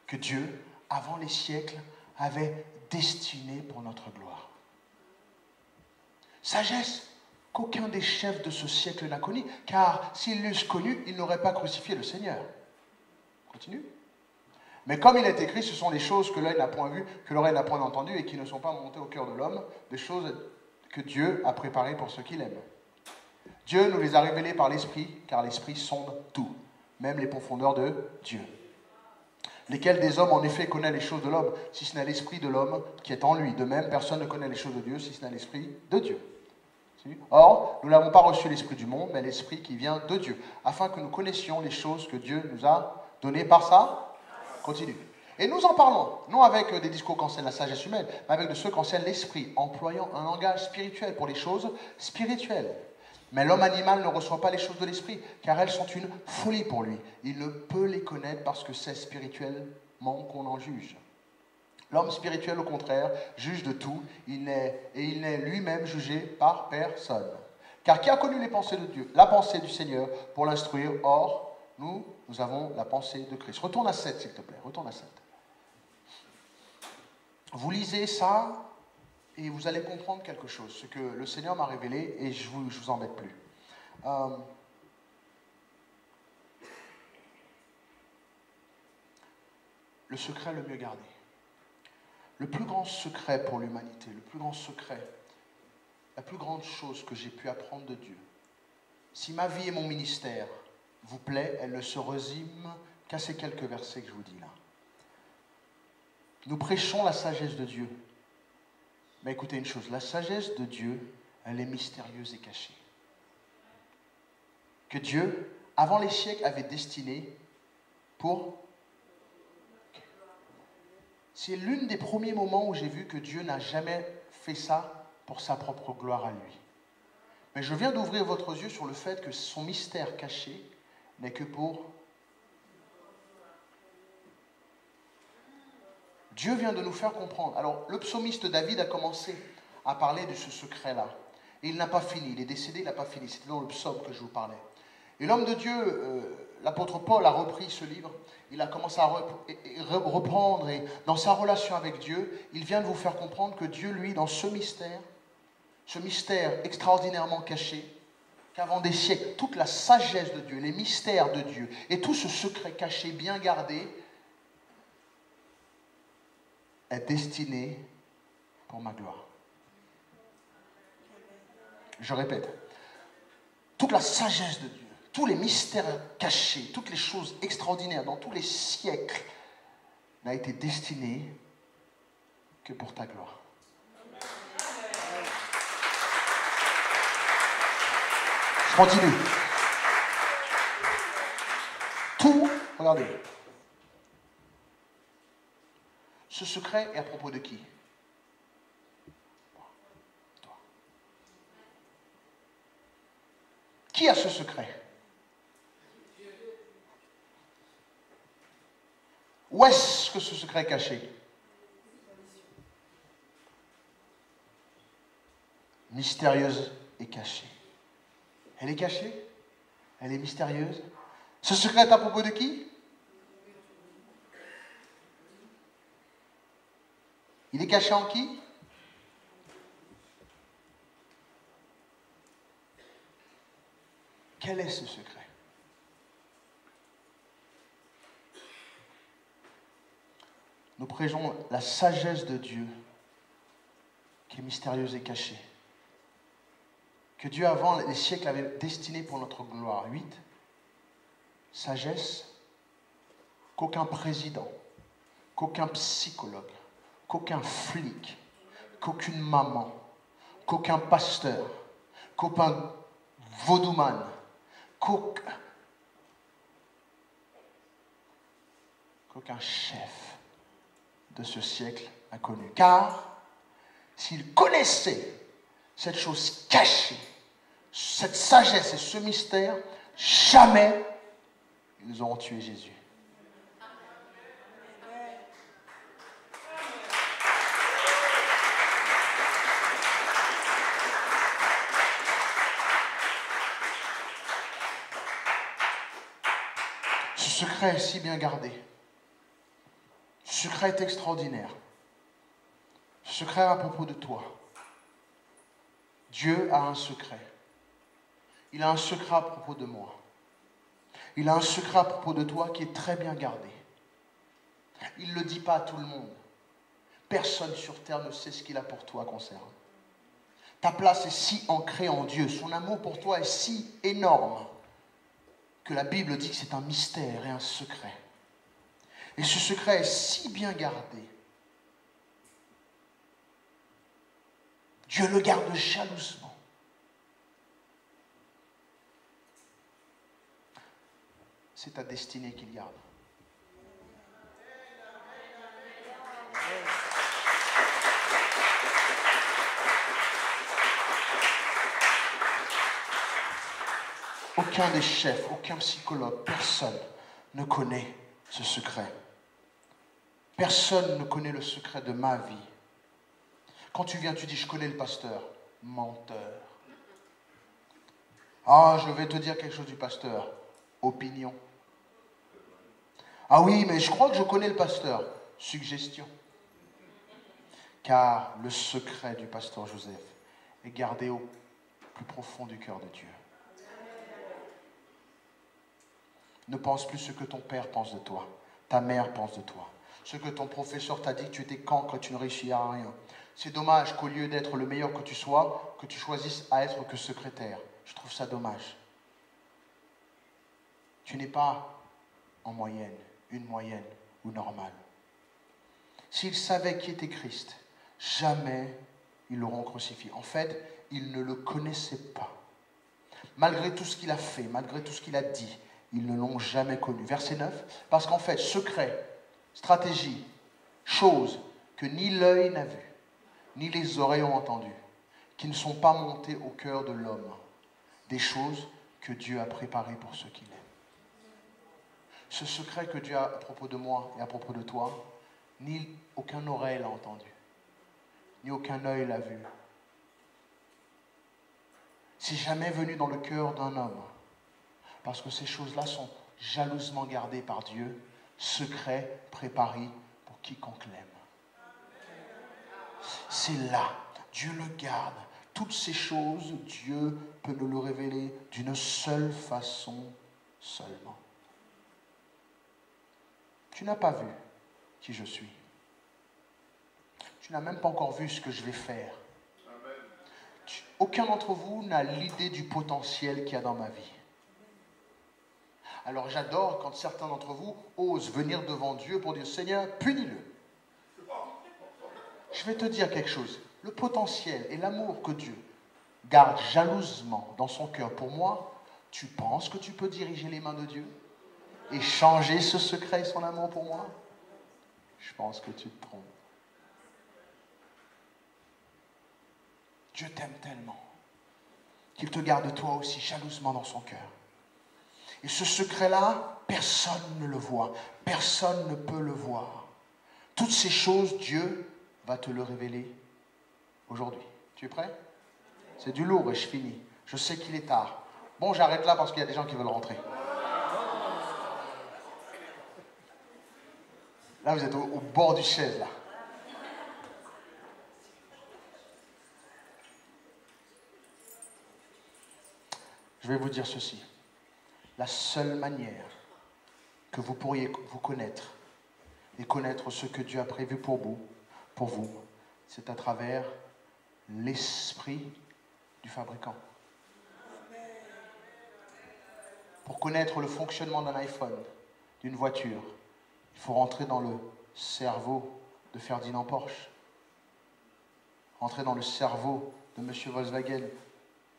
Que Dieu, avant les siècles, avait destinée pour notre gloire. Sagesse qu'aucun des chefs de ce siècle n'a connue, car s'ils l'eussent connue, ils n'auraient pas crucifié le Seigneur. Continue. Mais comme il est écrit, ce sont les choses que l'œil n'a point vues, que l'oreille n'a point entendues et qui ne sont pas montées au cœur de l'homme, des choses que Dieu a préparées pour ceux qui l'aiment. Dieu nous les a révélées par l'Esprit, car l'Esprit sonde tout, même les profondeurs de Dieu. Lesquels des hommes, en effet, connaissent les choses de l'homme, si ce n'est l'Esprit de l'homme qui est en lui. De même, personne ne connaît les choses de Dieu, si ce n'est l'Esprit de Dieu. Or, nous n'avons pas reçu l'Esprit du monde, mais l'Esprit qui vient de Dieu, afin que nous connaissions les choses que Dieu nous a données par ça. Continue. Et nous en parlons, non avec des discours qu'enseigne la sagesse humaine, mais avec de ceux qu'enseigne l'Esprit, employant un langage spirituel pour les choses spirituelles. Mais l'homme animal ne reçoit pas les choses de l'esprit, car elles sont une folie pour lui. Il ne peut les connaître parce que c'est spirituellement qu'on en juge. L'homme spirituel, au contraire, juge de tout, et il n'est lui-même jugé par personne. Car qui a connu les pensées de Dieu, la pensée du Seigneur, pour l'instruire? Or, nous avons la pensée de Christ. Retourne à 7, s'il te plaît. Retourne à 7. Vous lisez ça, et vous allez comprendre quelque chose, ce que le Seigneur m'a révélé, et je vous embête plus. Le secret le mieux gardé. Le plus grand secret pour l'humanité, le plus grand secret, la plus grande chose que j'ai pu apprendre de Dieu. Si ma vie et mon ministère vous plaît, elle ne se résume qu'à ces quelques versets que je vous dis là. Nous prêchons la sagesse de Dieu. Mais écoutez une chose, la sagesse de Dieu, elle est mystérieuse et cachée. Que Dieu, avant les siècles, avait destiné pour... C'est l'un des premiers moments où j'ai vu que Dieu n'a jamais fait ça pour sa propre gloire à lui. Mais je viens d'ouvrir votre yeux sur le fait que son mystère caché n'est que pour... Dieu vient de nous faire comprendre. Alors, le psaumiste David a commencé à parler de ce secret-là. Et il n'a pas fini. Il est décédé, il n'a pas fini. C'était dans le psaume que je vous parlais. Et l'homme de Dieu, l'apôtre Paul, a repris ce livre. Il a commencé à reprendre. Et dans sa relation avec Dieu, il vient de vous faire comprendre que Dieu, lui, dans ce mystère extraordinairement caché, qu'avant des siècles, toute la sagesse de Dieu, les mystères de Dieu, et tout ce secret caché, bien gardé, est destiné pour ma gloire. Je répète, toute la sagesse de Dieu, tous les mystères cachés, toutes les choses extraordinaires dans tous les siècles n'a été destiné que pour ta gloire. Je continue. Tout, regardez. Ce secret est à propos de qui? Toi. Qui a ce secret? Où est-ce que ce secret est caché? Mystérieuse et cachée. Elle est cachée? Elle est mystérieuse? Ce secret est à propos de qui? Il est caché en qui? Quel est ce secret? Nous prêchons la sagesse de Dieu qui est mystérieuse et cachée. Que Dieu, avant les siècles, avait destiné pour notre gloire. 8. Sagesse qu'aucun président, qu'aucun psychologue, qu'aucun flic, qu'aucune maman, qu'aucun pasteur, qu'aucun vaudouman, qu'aucun chef de ce siècle a connu. Car s'ils connaissaient cette chose cachée, cette sagesse et ce mystère, jamais ils auront tué Jésus. secret est si bien gardé. Ce secret est extraordinaire. Ce secret à propos de toi. Dieu a un secret. Il a un secret à propos de moi. Il a un secret à propos de toi qui est très bien gardé. Il ne le dit pas à tout le monde. Personne sur terre ne sait ce qu'il a pour toi concernant. Ta place est si ancrée en Dieu. Son amour pour toi est si énorme que la Bible dit que c'est un mystère et un secret. Et ce secret est si bien gardé. Dieu le garde jalousement. C'est ta destinée qu'il garde. Aucun des chefs, aucun psychologue, personne ne connaît ce secret. Personne ne connaît le secret de ma vie. Quand tu viens, tu dis, je connais le pasteur. Menteur. Ah, je vais te dire quelque chose du pasteur. Opinion. Ah oui, mais je crois que je connais le pasteur. Suggestion. Car le secret du pasteur Joseph est gardé au plus profond du cœur de Dieu. Ne pense plus ce que ton père pense de toi, ta mère pense de toi, ce que ton professeur t'a dit que tu étais cancre, que tu ne réussiras à rien. C'est dommage qu'au lieu d'être le meilleur que tu sois, que tu choisisses à être que secrétaire. Je trouve ça dommage. Tu n'es pas en moyenne, une moyenne ou normale. S'ils savaient qui était Christ, jamais ils l'auront crucifié. En fait, ils ne le connaissaient pas. Malgré tout ce qu'il a fait, malgré tout ce qu'il a dit, ils ne l'ont jamais connu. Verset 9, parce qu'en fait, secret, stratégie, choses que ni l'œil n'a vues, ni les oreilles ont entendues, qui ne sont pas montées au cœur de l'homme, des choses que Dieu a préparées pour ceux qui l'aiment. Ce secret que Dieu a à propos de moi et à propos de toi, ni aucun oreille l'a entendu, ni aucun œil l'a vu. C'est jamais venu dans le cœur d'un homme, parce que ces choses-là sont jalousement gardées par Dieu, secrets préparés pour quiconque l'aime. C'est là, Dieu le garde. Toutes ces choses, Dieu peut nous le révéler d'une seule façon seulement. Tu n'as pas vu qui je suis. Tu n'as même pas encore vu ce que je vais faire. Aucun d'entre vous n'a l'idée du potentiel qu'il y a dans ma vie. Alors j'adore quand certains d'entre vous osent venir devant Dieu pour dire « Seigneur, punis-le ». Je vais te dire quelque chose. Le potentiel et l'amour que Dieu garde jalousement dans son cœur pour moi, tu penses que tu peux diriger les mains de Dieu et changer ce secret et son amour pour moi? Je pense que tu te trompes. Dieu t'aime tellement qu'il te garde toi aussi jalousement dans son cœur. Et ce secret-là, personne ne le voit. Personne ne peut le voir. Toutes ces choses, Dieu va te le révéler aujourd'hui. Tu es prêt? C'est du lourd et je finis. Je sais qu'il est tard. Bon, j'arrête là parce qu'il y a des gens qui veulent rentrer. Là, vous êtes au bord du chaise, là. Je vais vous dire ceci. La seule manière que vous pourriez vous connaître et connaître ce que Dieu a prévu pour vous, c'est à travers l'esprit du fabricant. Pour connaître le fonctionnement d'un iPhone, d'une voiture, il faut rentrer dans le cerveau de Ferdinand Porsche, rentrer dans le cerveau de M. Volkswagen,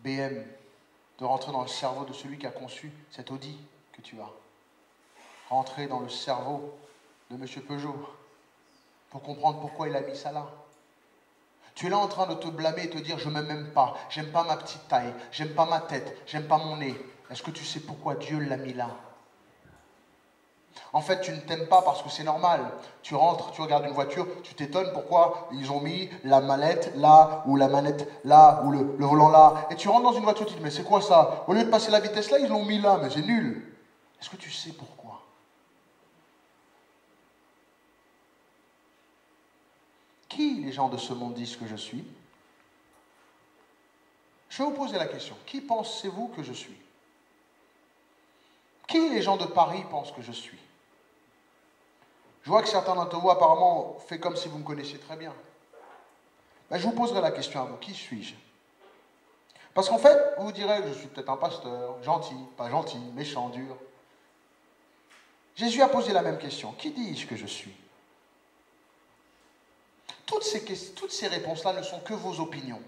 BM, de rentrer dans le cerveau de celui qui a conçu cet Audi que tu as. Rentrer dans le cerveau de M. Peugeot pour comprendre pourquoi il a mis ça là. Tu es là en train de te blâmer et te dire « je ne m'aime pas, j'aime pas ma petite taille, j'aime pas ma tête, j'aime pas mon nez ». Est-ce que tu sais pourquoi Dieu l'a mis là? En fait, tu ne t'aimes pas parce que c'est normal. Tu rentres, tu regardes une voiture, tu t'étonnes pourquoi ils ont mis la mallette là, ou la manette là, ou le volant là. Et tu rentres dans une voiture, tu te dis, mais c'est quoi ça? Au lieu de passer la vitesse là, ils l'ont mis là, mais c'est nul. Est-ce que tu sais pourquoi? Qui les gens de ce monde disent que je suis? Je vais vous poser la question. Qui pensez-vous que je suis? Qui les gens de Paris pensent que je suis? Je vois que certains d'entre vous apparemment fait comme si vous me connaissiez très bien. Ben, je vous poserai la question à vous. Qui suis-je? Parce qu'en fait, vous vous direz que je suis peut-être un pasteur, gentil, pas gentil, méchant, dur. Jésus a posé la même question. Qui dis-je que je suis? Toutes ces réponses-là ne sont que vos opinions.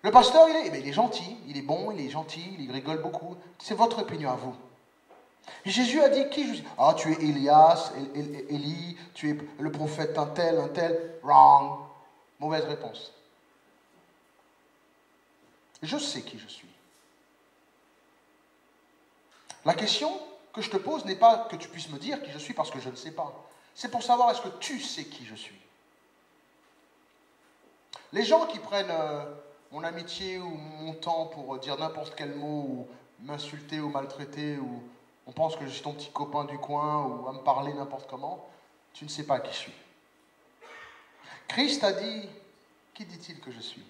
Le pasteur, il est gentil, il est bon, il est gentil, il rigole beaucoup. C'est votre opinion à vous. Et Jésus a dit, qui je suis? Ah, tu es Elias, Élie, tu es le prophète un tel. Wrong. Mauvaise réponse. Je sais qui je suis. La question que je te pose n'est pas que tu puisses me dire qui je suis parce que je ne sais pas. C'est pour savoir est-ce que tu sais qui je suis. Les gens qui prennent mon amitié ou mon temps pour dire n'importe quel mot ou m'insulter ou maltraiter ou on pense que je suis ton petit copain du coin ou à me parler n'importe comment, tu ne sais pas qui je suis. Christ a dit, qui dit-il que je suis?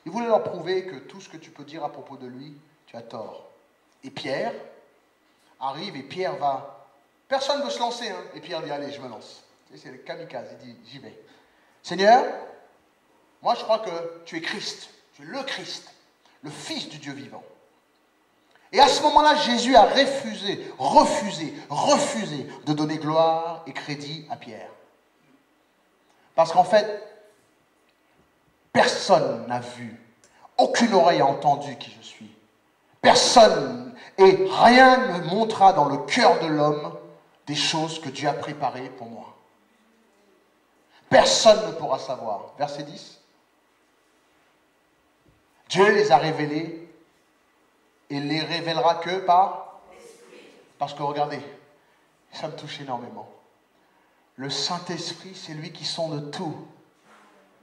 Il voulait leur prouver que tout ce que tu peux dire à propos de lui, tu as tort. Et Pierre arrive et Pierre va... Personne ne veut se lancer, hein. Et Pierre dit, allez, je me lance. C'est le kamikaze, il dit, j'y vais. Seigneur, moi je crois que tu es Christ, tu es le Christ, le Fils du Dieu vivant. Et à ce moment-là, Jésus a refusé de donner gloire et crédit à Pierre. Parce qu'en fait, personne n'a vu, aucune oreille a entendu qui je suis. Personne et rien ne montrera dans le cœur de l'homme des choses que Dieu a préparées pour moi. Personne ne pourra savoir. Verset 10. Dieu les a révélés et les révélera que par... Parce que regardez, ça me touche énormément. Le Saint-Esprit, c'est lui qui sonde tout.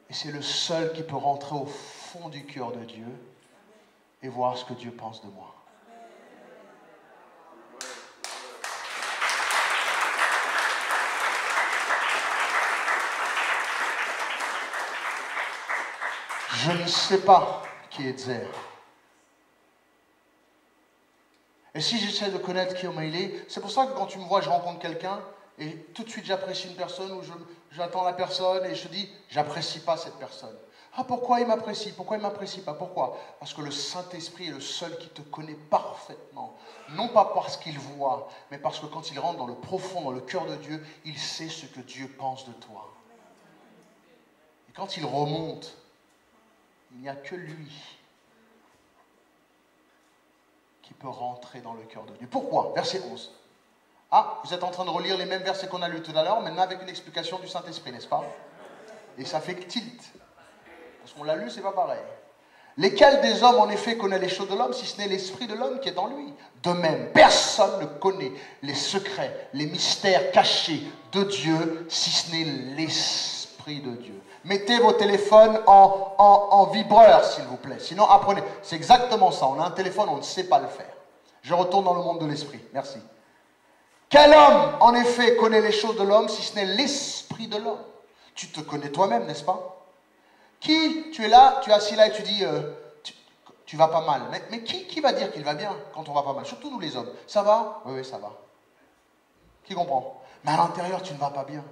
Et c'est le seul qui peut rentrer au fond du cœur de Dieu et voir ce que Dieu pense de moi. Je ne sais pas qui est Zer. Et si j'essaie de connaître qui il est, c'est pour ça que quand tu me vois, je rencontre quelqu'un et tout de suite j'apprécie une personne ou j'attends la personne et je dis, j'apprécie pas cette personne. Ah, pourquoi il m'apprécie? Pourquoi il m'apprécie pas? Pourquoi? Parce que le Saint-Esprit est le seul qui te connaît parfaitement. Non pas parce qu'il voit, mais parce que quand il rentre dans le profond, dans le cœur de Dieu, il sait ce que Dieu pense de toi. Et quand il remonte, il n'y a que lui qui peut rentrer dans le cœur de Dieu. Pourquoi? Verset 11. Ah, vous êtes en train de relire les mêmes versets qu'on a lus tout à l'heure, maintenant avec une explication du Saint-Esprit, n'est-ce pas? Et ça fait tilt. Parce qu'on l'a lu, c'est pas pareil. Lesquels des hommes, en effet, connaît les choses de l'homme, si ce n'est l'esprit de l'homme qui est en lui? De même, personne ne connaît les secrets, les mystères cachés de Dieu, si ce n'est l'esprit de Dieu. Mettez vos téléphones en vibreur, s'il vous plaît. Sinon, apprenez. C'est exactement ça. On a un téléphone, on ne sait pas le faire. Je retourne dans le monde de l'esprit. Merci. Quel homme, en effet, connaît les choses de l'homme, si ce n'est l'esprit de l'homme? Tu te connais toi-même, n'est-ce pas? Qui, tu es là, tu es assis là et tu dis, tu vas pas mal. Mais qui va dire qu'il va bien quand on va pas mal? Surtout nous les hommes. Ça va? Oui, oui, ça va. Qui comprend? Mais à l'intérieur, tu ne vas pas bien.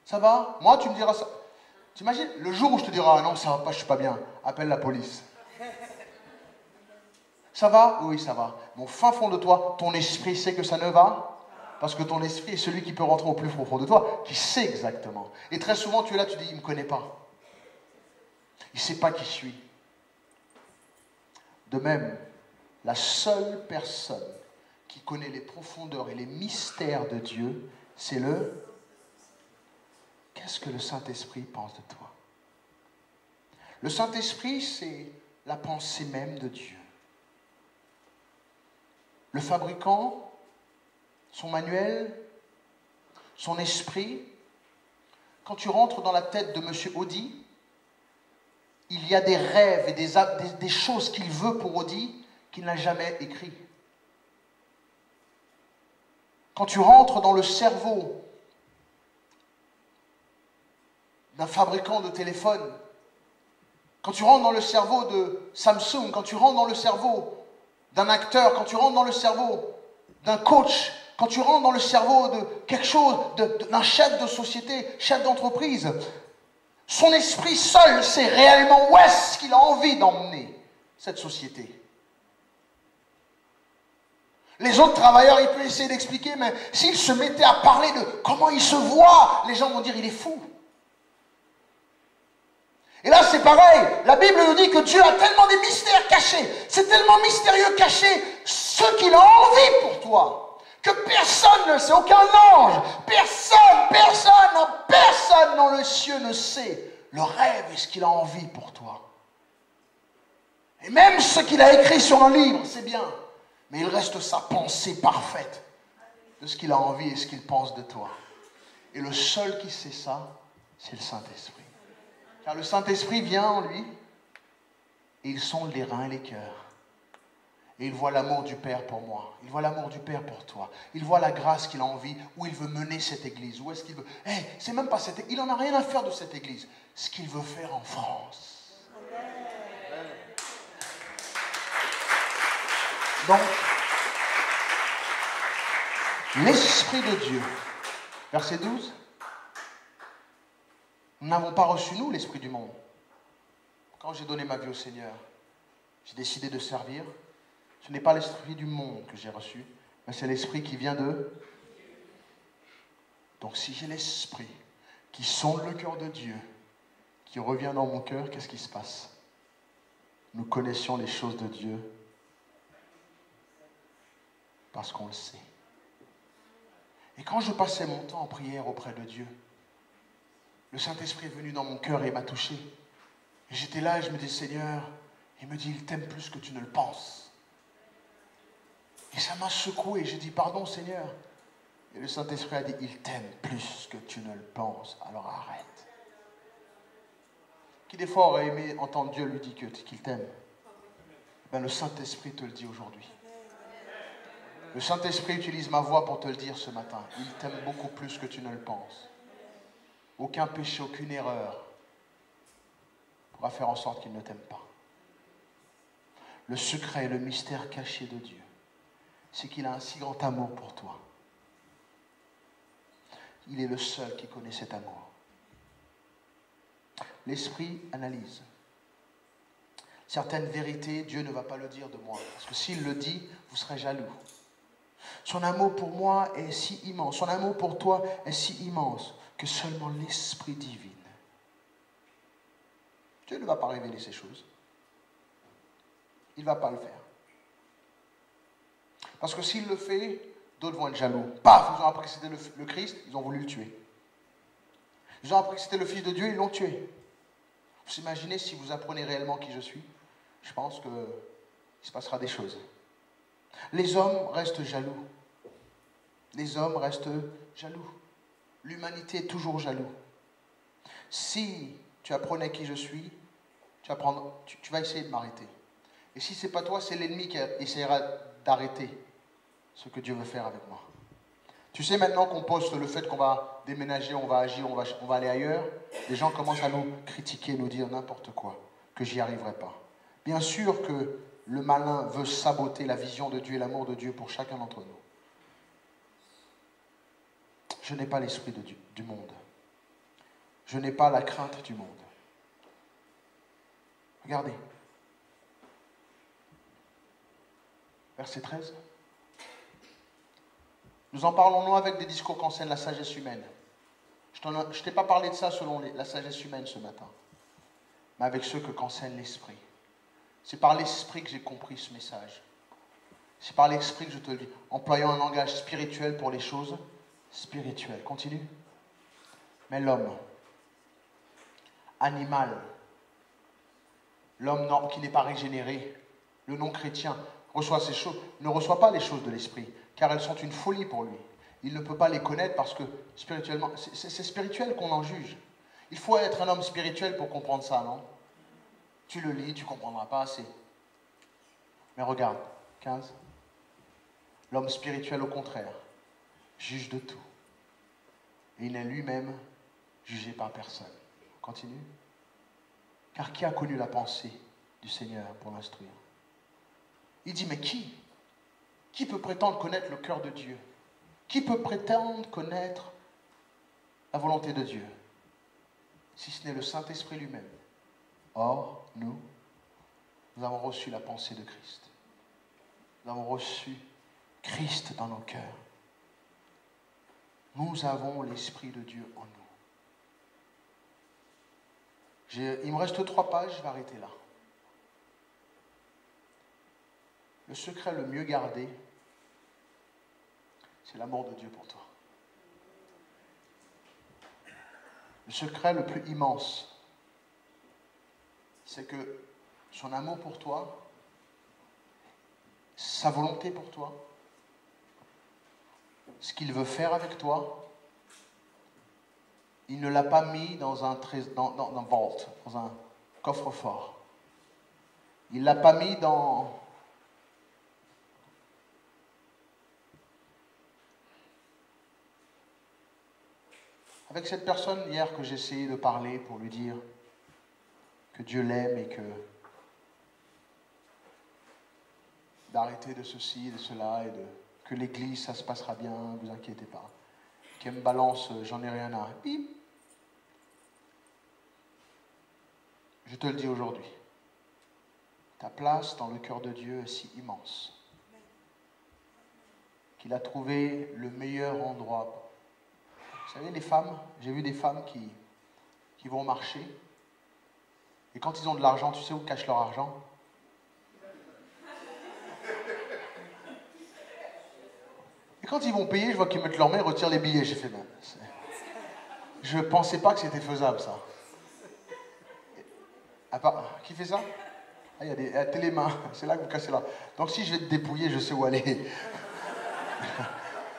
Ça va? Moi, tu me diras ça. T'imagines? Le jour où je te dirai, ah non, ça va pas, je suis pas bien, appelle la police. Ça va? Oui, ça va. Mais au fin fond de toi, ton esprit sait que ça ne va? Parce que ton esprit est celui qui peut rentrer au plus profond de toi, qui sait exactement. Et très souvent, tu es là, tu dis, il ne me connaît pas. Il ne sait pas qui je suis. De même, la seule personne qui connaît les profondeurs et les mystères de Dieu, c'est le... Qu'est-ce que le Saint-Esprit pense de toi? Le Saint-Esprit, c'est la pensée même de Dieu. Le fabricant, son manuel, son esprit. Quand tu rentres dans la tête de M. Audi, il y a des rêves et des choses qu'il veut pour Audi qu'il n'a jamais écrit. Quand tu rentres dans le cerveau d'un fabricant de téléphone, quand tu rentres dans le cerveau de Samsung, quand tu rentres dans le cerveau d'un acteur, quand tu rentres dans le cerveau d'un coach, quand tu rentres dans le cerveau de quelque chose, d'un chef de société, chef d'entreprise, son esprit seul sait réellement où est-ce qu'il a envie d'emmener cette société. Les autres travailleurs, ils peuvent essayer d'expliquer, mais s'ils se mettaient à parler de comment ils se voient, les gens vont dire il est fou. Et là, c'est pareil. La Bible nous dit que Dieu a tellement des mystères cachés. C'est tellement mystérieux caché ce qu'il a envie pour toi. Que personne ne sait, aucun ange, personne dans le ciel ne sait le rêve et ce qu'il a envie pour toi. Et même ce qu'il a écrit sur un livre, c'est bien. Mais il reste sa pensée parfaite de ce qu'il a envie et ce qu'il pense de toi. Et le seul qui sait ça, c'est le Saint-Esprit. Car le Saint-Esprit vient en lui et il sonde les reins et les cœurs. Et il voit l'amour du Père pour moi. Il voit l'amour du Père pour toi. Il voit la grâce qu'il a envie, où il veut mener cette église. Où est-ce qu'il veut... c'est même pas cette église. Il n'en a rien à faire de cette église. Ce qu'il veut faire en France. Donc, l'Esprit de Dieu, verset 12, nous n'avons pas reçu, nous, l'Esprit du monde. Quand j'ai donné ma vie au Seigneur, j'ai décidé de servir. Ce n'est pas l'Esprit du monde que j'ai reçu, mais c'est l'Esprit qui vient de... Donc si j'ai l'Esprit qui sonde le cœur de Dieu, qui revient dans mon cœur, qu'est-ce qui se passe? Nous connaissions les choses de Dieu parce qu'on le sait. Et quand je passais mon temps en prière auprès de Dieu, le Saint-Esprit est venu dans mon cœur et m'a touché. Et j'étais là et je me dis, Seigneur, il me dit, il t'aime plus que tu ne le penses. Et ça m'a secoué. J'ai dit, pardon Seigneur. Et le Saint-Esprit a dit, il t'aime plus que tu ne le penses. Alors arrête. Qui des fois aurait aimé entendre Dieu lui dire qu'il t'aime? Ben, le Saint-Esprit te le dit aujourd'hui. Le Saint-Esprit utilise ma voix pour te le dire ce matin. Il t'aime beaucoup plus que tu ne le penses. Aucun péché, aucune erreur pourra faire en sorte qu'il ne t'aime pas. Le secret, le mystère caché de Dieu, c'est qu'il a un si grand amour pour toi. Il est le seul qui connaît cet amour. L'Esprit analyse. Certaines vérités, Dieu ne va pas le dire de moi. Parce que s'il le dit, vous serez jaloux. Son amour pour moi est si immense. Son amour pour toi est si immense que seulement l'Esprit divine. Dieu ne va pas révéler ces choses. Il ne va pas le faire. Parce que s'il le fait, d'autres vont être jaloux. Paf, ils ont appris que c'était le Christ, ils ont voulu le tuer. Ils ont appris que c'était le Fils de Dieu, ils l'ont tué. Vous imaginez si vous apprenez réellement qui je suis? Je pense qu'il se passera des choses. Les hommes restent jaloux. Les hommes restent jaloux. L'humanité est toujours jaloux. Si tu apprenais qui je suis, tu vas essayer de m'arrêter. Et si ce n'est pas toi, c'est l'ennemi qui essaiera d'arrêter ce que Dieu veut faire avec moi. Tu sais, maintenant qu'on poste le fait qu'on va déménager, on va agir, on va aller ailleurs, les gens commencent à nous critiquer, nous dire n'importe quoi, que j'y arriverai pas. Bien sûr que le malin veut saboter la vision de Dieu et l'amour de Dieu pour chacun d'entre nous. Je n'ai pas l'esprit du monde. Je n'ai pas la crainte du monde. Regardez. Verset 13. Nous en parlons-nous avec des discours qu'enseigne la sagesse humaine. Je ne t'ai pas parlé de ça selon la sagesse humaine ce matin, mais avec ceux qu'enseigne l'Esprit. C'est par l'Esprit que j'ai compris ce message. C'est par l'Esprit que je te le dis, employant un langage spirituel pour les choses spirituelles. Continue. Mais l'homme, animal, l'homme qui n'est pas régénéré, le non-chrétien, ne reçoit pas les choses de l'Esprit, car elles sont une folie pour lui. Il ne peut pas les connaître parce que spirituellement, c'est spirituel qu'on en juge. Il faut être un homme spirituel pour comprendre ça, non? Tu le lis, tu ne comprendras pas assez. Mais regarde, 15. L'homme spirituel, au contraire, juge de tout. Et il n'est lui-même jugé par personne. Continue. Car qui a connu la pensée du Seigneur pour l'instruire? Il dit, mais qui? Qui peut prétendre connaître le cœur de Dieu? Qui peut prétendre connaître la volonté de Dieu? Si ce n'est le Saint-Esprit lui-même. Or, nous avons reçu la pensée de Christ. Nous avons reçu Christ dans nos cœurs. Nous avons l'Esprit de Dieu en nous. Il me reste 3 pages, je vais arrêter là. Le secret le mieux gardé, c'est l'amour de Dieu pour toi. Le secret le plus immense, c'est que son amour pour toi, sa volonté pour toi, ce qu'il veut faire avec toi, il ne l'a pas mis dans un vault, dans un coffre-fort. Il ne l'a pas mis dans... Avec cette personne hier que j'ai essayé de parler pour lui dire que Dieu l'aime et que d'arrêter de ceci, de cela et que l'église ça se passera bien, ne vous inquiétez pas. Qu'elle me balance, j'en ai rien à... Bip. Je te le dis aujourd'hui. Ta place dans le cœur de Dieu est si immense qu'il a trouvé le meilleur endroit. Vous savez, les femmes, j'ai vu des femmes qui vont marcher et quand ils ont de l'argent, tu sais où cachent leur argent? Et quand ils vont payer, je vois qu'ils mettent leurs mains et retirent les billets. J'ai fait, ben, je ne pensais pas que c'était faisable, ça. Qui fait ça? Ah, il y a des télémains, c'est là que vous cassez là. Donc si je vais te dépouiller, je sais où aller.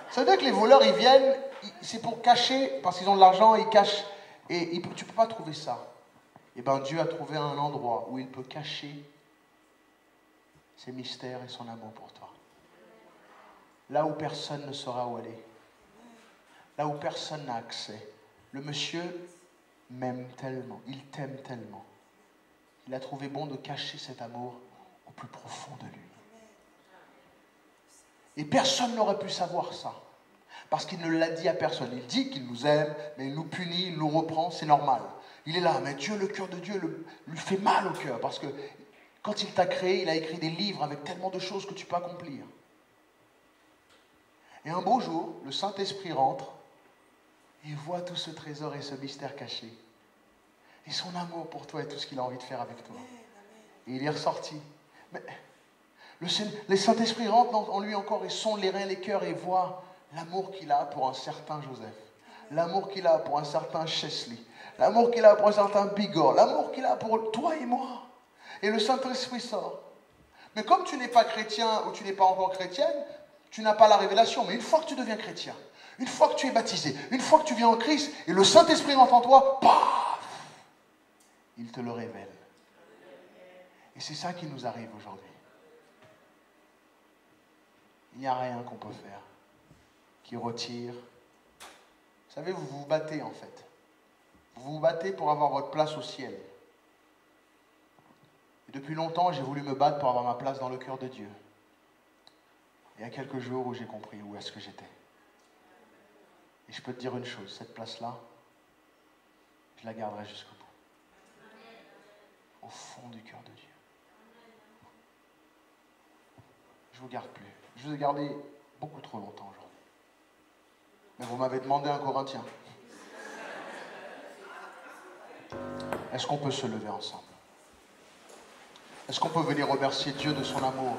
Ça veut dire que les voleurs, ils viennent, c'est pour cacher, parce qu'ils ont de l'argent, ils cachent. Et tu ne peux pas trouver ça. Et bien Dieu a trouvé un endroit où il peut cacher ses mystères et son amour pour toi. Là où personne ne saura où aller. Là où personne n'a accès. Le monsieur m'aime tellement, il t'aime tellement. Il a trouvé bon de cacher cet amour au plus profond de lui. Et personne n'aurait pu savoir ça. Parce qu'il ne l'a dit à personne. Il dit qu'il nous aime, mais il nous punit, il nous reprend, c'est normal. Il est là, mais Dieu, le cœur de Dieu lui fait mal au cœur. Parce que quand il t'a créé, il a écrit des livres avec tellement de choses que tu peux accomplir. Et un beau jour, le Saint-Esprit rentre et voit tout ce trésor et ce mystère caché. Et son amour pour toi et tout ce qu'il a envie de faire avec toi. Et il est ressorti. Mais le Saint-Esprit rentre en lui encore et sonde les reins, les cœurs et voit l'amour qu'il a pour un certain Joseph. L'amour qu'il a pour un certain Chesley. L'amour qu'il a pour un certain Bigor. L'amour qu'il a pour toi et moi. Et le Saint-Esprit sort. Mais comme tu n'es pas chrétien ou tu n'es pas encore chrétienne, tu n'as pas la révélation. Mais une fois que tu deviens chrétien, une fois que tu es baptisé, une fois que tu viens en Christ et le Saint-Esprit rentre en toi, paf, il te le révèle. Et c'est ça qui nous arrive aujourd'hui. Il n'y a rien qu'on peut faire qui retire. Vous savez, vous vous battez en fait. Vous vous battez pour avoir votre place au ciel. Et depuis longtemps, j'ai voulu me battre pour avoir ma place dans le cœur de Dieu. Il y a quelques jours où j'ai compris où est-ce que j'étais. Et je peux te dire une chose, cette place-là, je la garderai jusqu'au bout. Au fond du cœur de Dieu. Je ne vous garde plus. Je vous ai gardé beaucoup trop longtemps aujourd'hui. Mais vous m'avez demandé un Corinthien. Est-ce qu'on peut se lever ensemble? Est-ce qu'on peut venir remercier Dieu de son amour?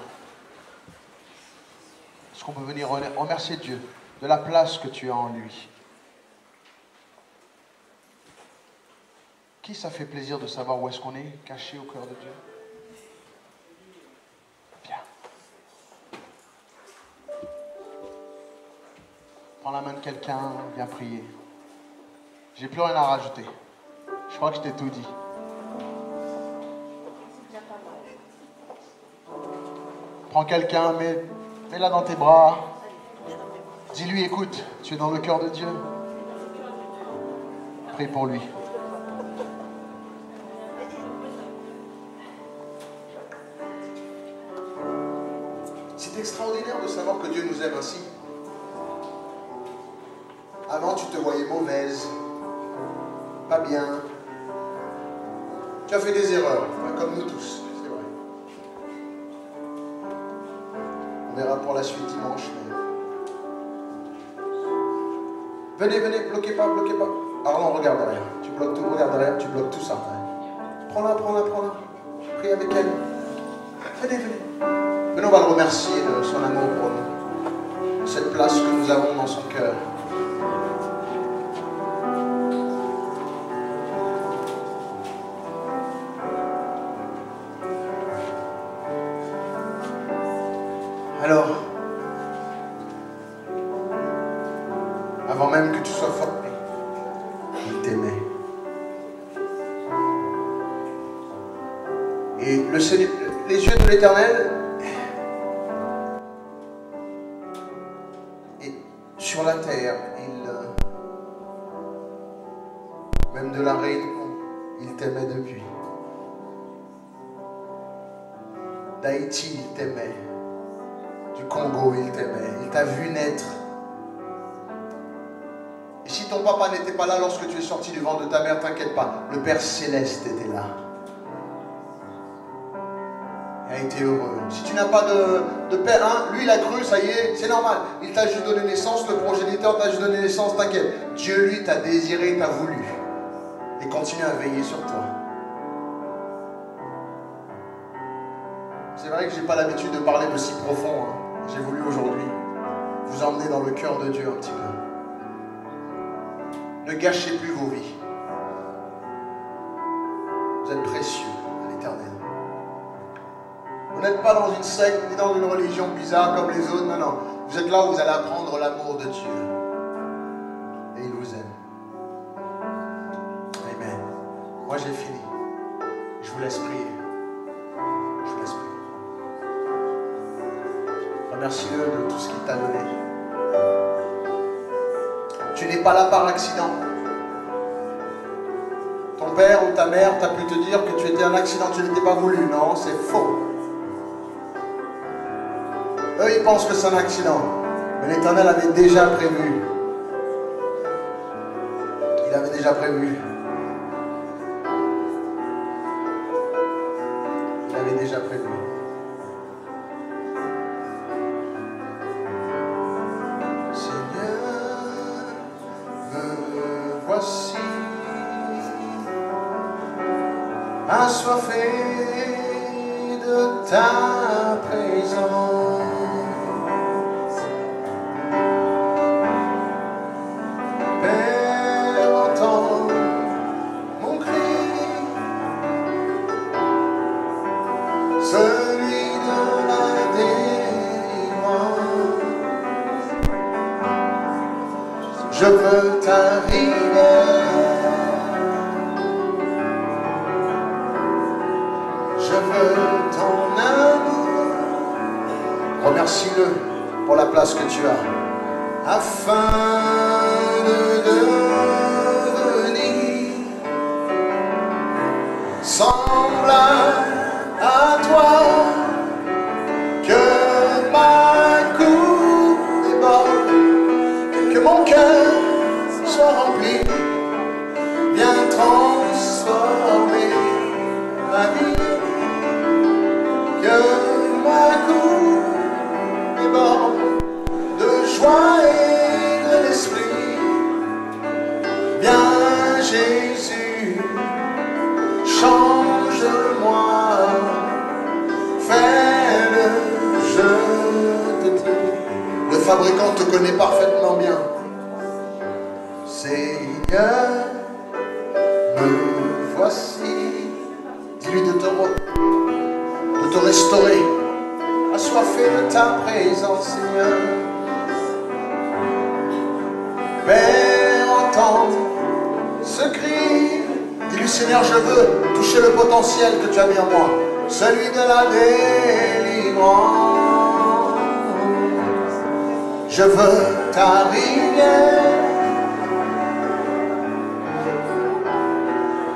Est-ce qu'on peut venir remercier Dieu de la place que tu as en lui? Qui ça fait plaisir de savoir où est-ce qu'on est, caché au cœur de Dieu? Bien. Prends la main de quelqu'un, viens prier. J'ai plus rien à rajouter. Je crois que je t'ai tout dit. Prends quelqu'un, mets-la dans tes bras. Dis-lui, écoute, tu es dans le cœur de Dieu. Prie pour lui. C'est extraordinaire de savoir que Dieu nous aime ainsi. Avant, tu te voyais mauvaise, pas bien. Tu as fait des erreurs, enfin, comme nous tous, c'est vrai. On verra pour la suite dimanche. Mais... Venez, venez, bloquez pas, bloquez pas. Alors non, regarde derrière. Tu bloques tout, regarde derrière, tu bloques tout ça. Prends-la, prends-la, prends-la. Prie avec elle. Venez, venez. Venez, on va le remercier de son amour pour nous. Cette place que nous avons dans son cœur. Alors, avant même que tu sois formé, il t'aimait. Et le Seigneur, les yeux de l'Éternel, et sur la terre, même de la Réunion, il t'aimait depuis. D'Haïti, il t'aimait. Du Congo, il t'aimait. Il t'a vu naître. Et si ton papa n'était pas là lorsque tu es sorti du ventre de ta mère, t'inquiète pas, le Père Céleste était là. Il a été heureux. Si tu n'as pas de père, hein, lui il a cru, ça y est, c'est normal. Il t'a juste donné naissance, le progéniteur t'a juste donné naissance, t'inquiète. Dieu lui t'a désiré, t'a voulu. Et continue à veiller sur toi. C'est vrai que je n'ai pas l'habitude de parler de si profond. Hein. J'ai voulu aujourd'hui vous emmener dans le cœur de Dieu un petit peu. Ne gâchez plus vos vies. Vous êtes précieux à l'Éternel. Vous n'êtes pas dans une secte ni dans une religion bizarre comme les autres. Non, non. Vous êtes là où vous allez apprendre l'amour de Dieu. Et il vous aime. Amen. Moi j'ai fini. Je vous laisse prier. Je vous laisse prier. Remercie-le de tout ce qu'il t'a donné. Tu n'es pas là par accident. Ton père ou ta mère t'a pu te dire que tu étais un accident, tu n'étais pas voulu. Non, c'est faux. Eux, ils pensent que c'est un accident. Mais l'Éternel avait déjà prévu. Il avait déjà prévu. Il avait déjà prévu. Voici, assoiffé de ta présence. Père, entends mon cri, celui de la délivrance. Je veux t'arriver. Je veux ton amour. Remercie-le pour la place que tu as. Afin de devenir semblable à toi, que ma coupe déborde, que mon cœur soit rempli, viens transformer ma vie. Que ma coupe déborde de joie et de l'esprit. Viens Jésus, change-moi, fais-le, je te prie. Le fabricant te connaît parfaitement bien. Seigneur, me voici. Dis-lui de te restaurer, assoiffé de ta présence, Seigneur. Père, entends ce cri. Dis-lui, Seigneur, je veux toucher le potentiel que tu as mis en moi, celui de la délivrance. Je veux ta rivière.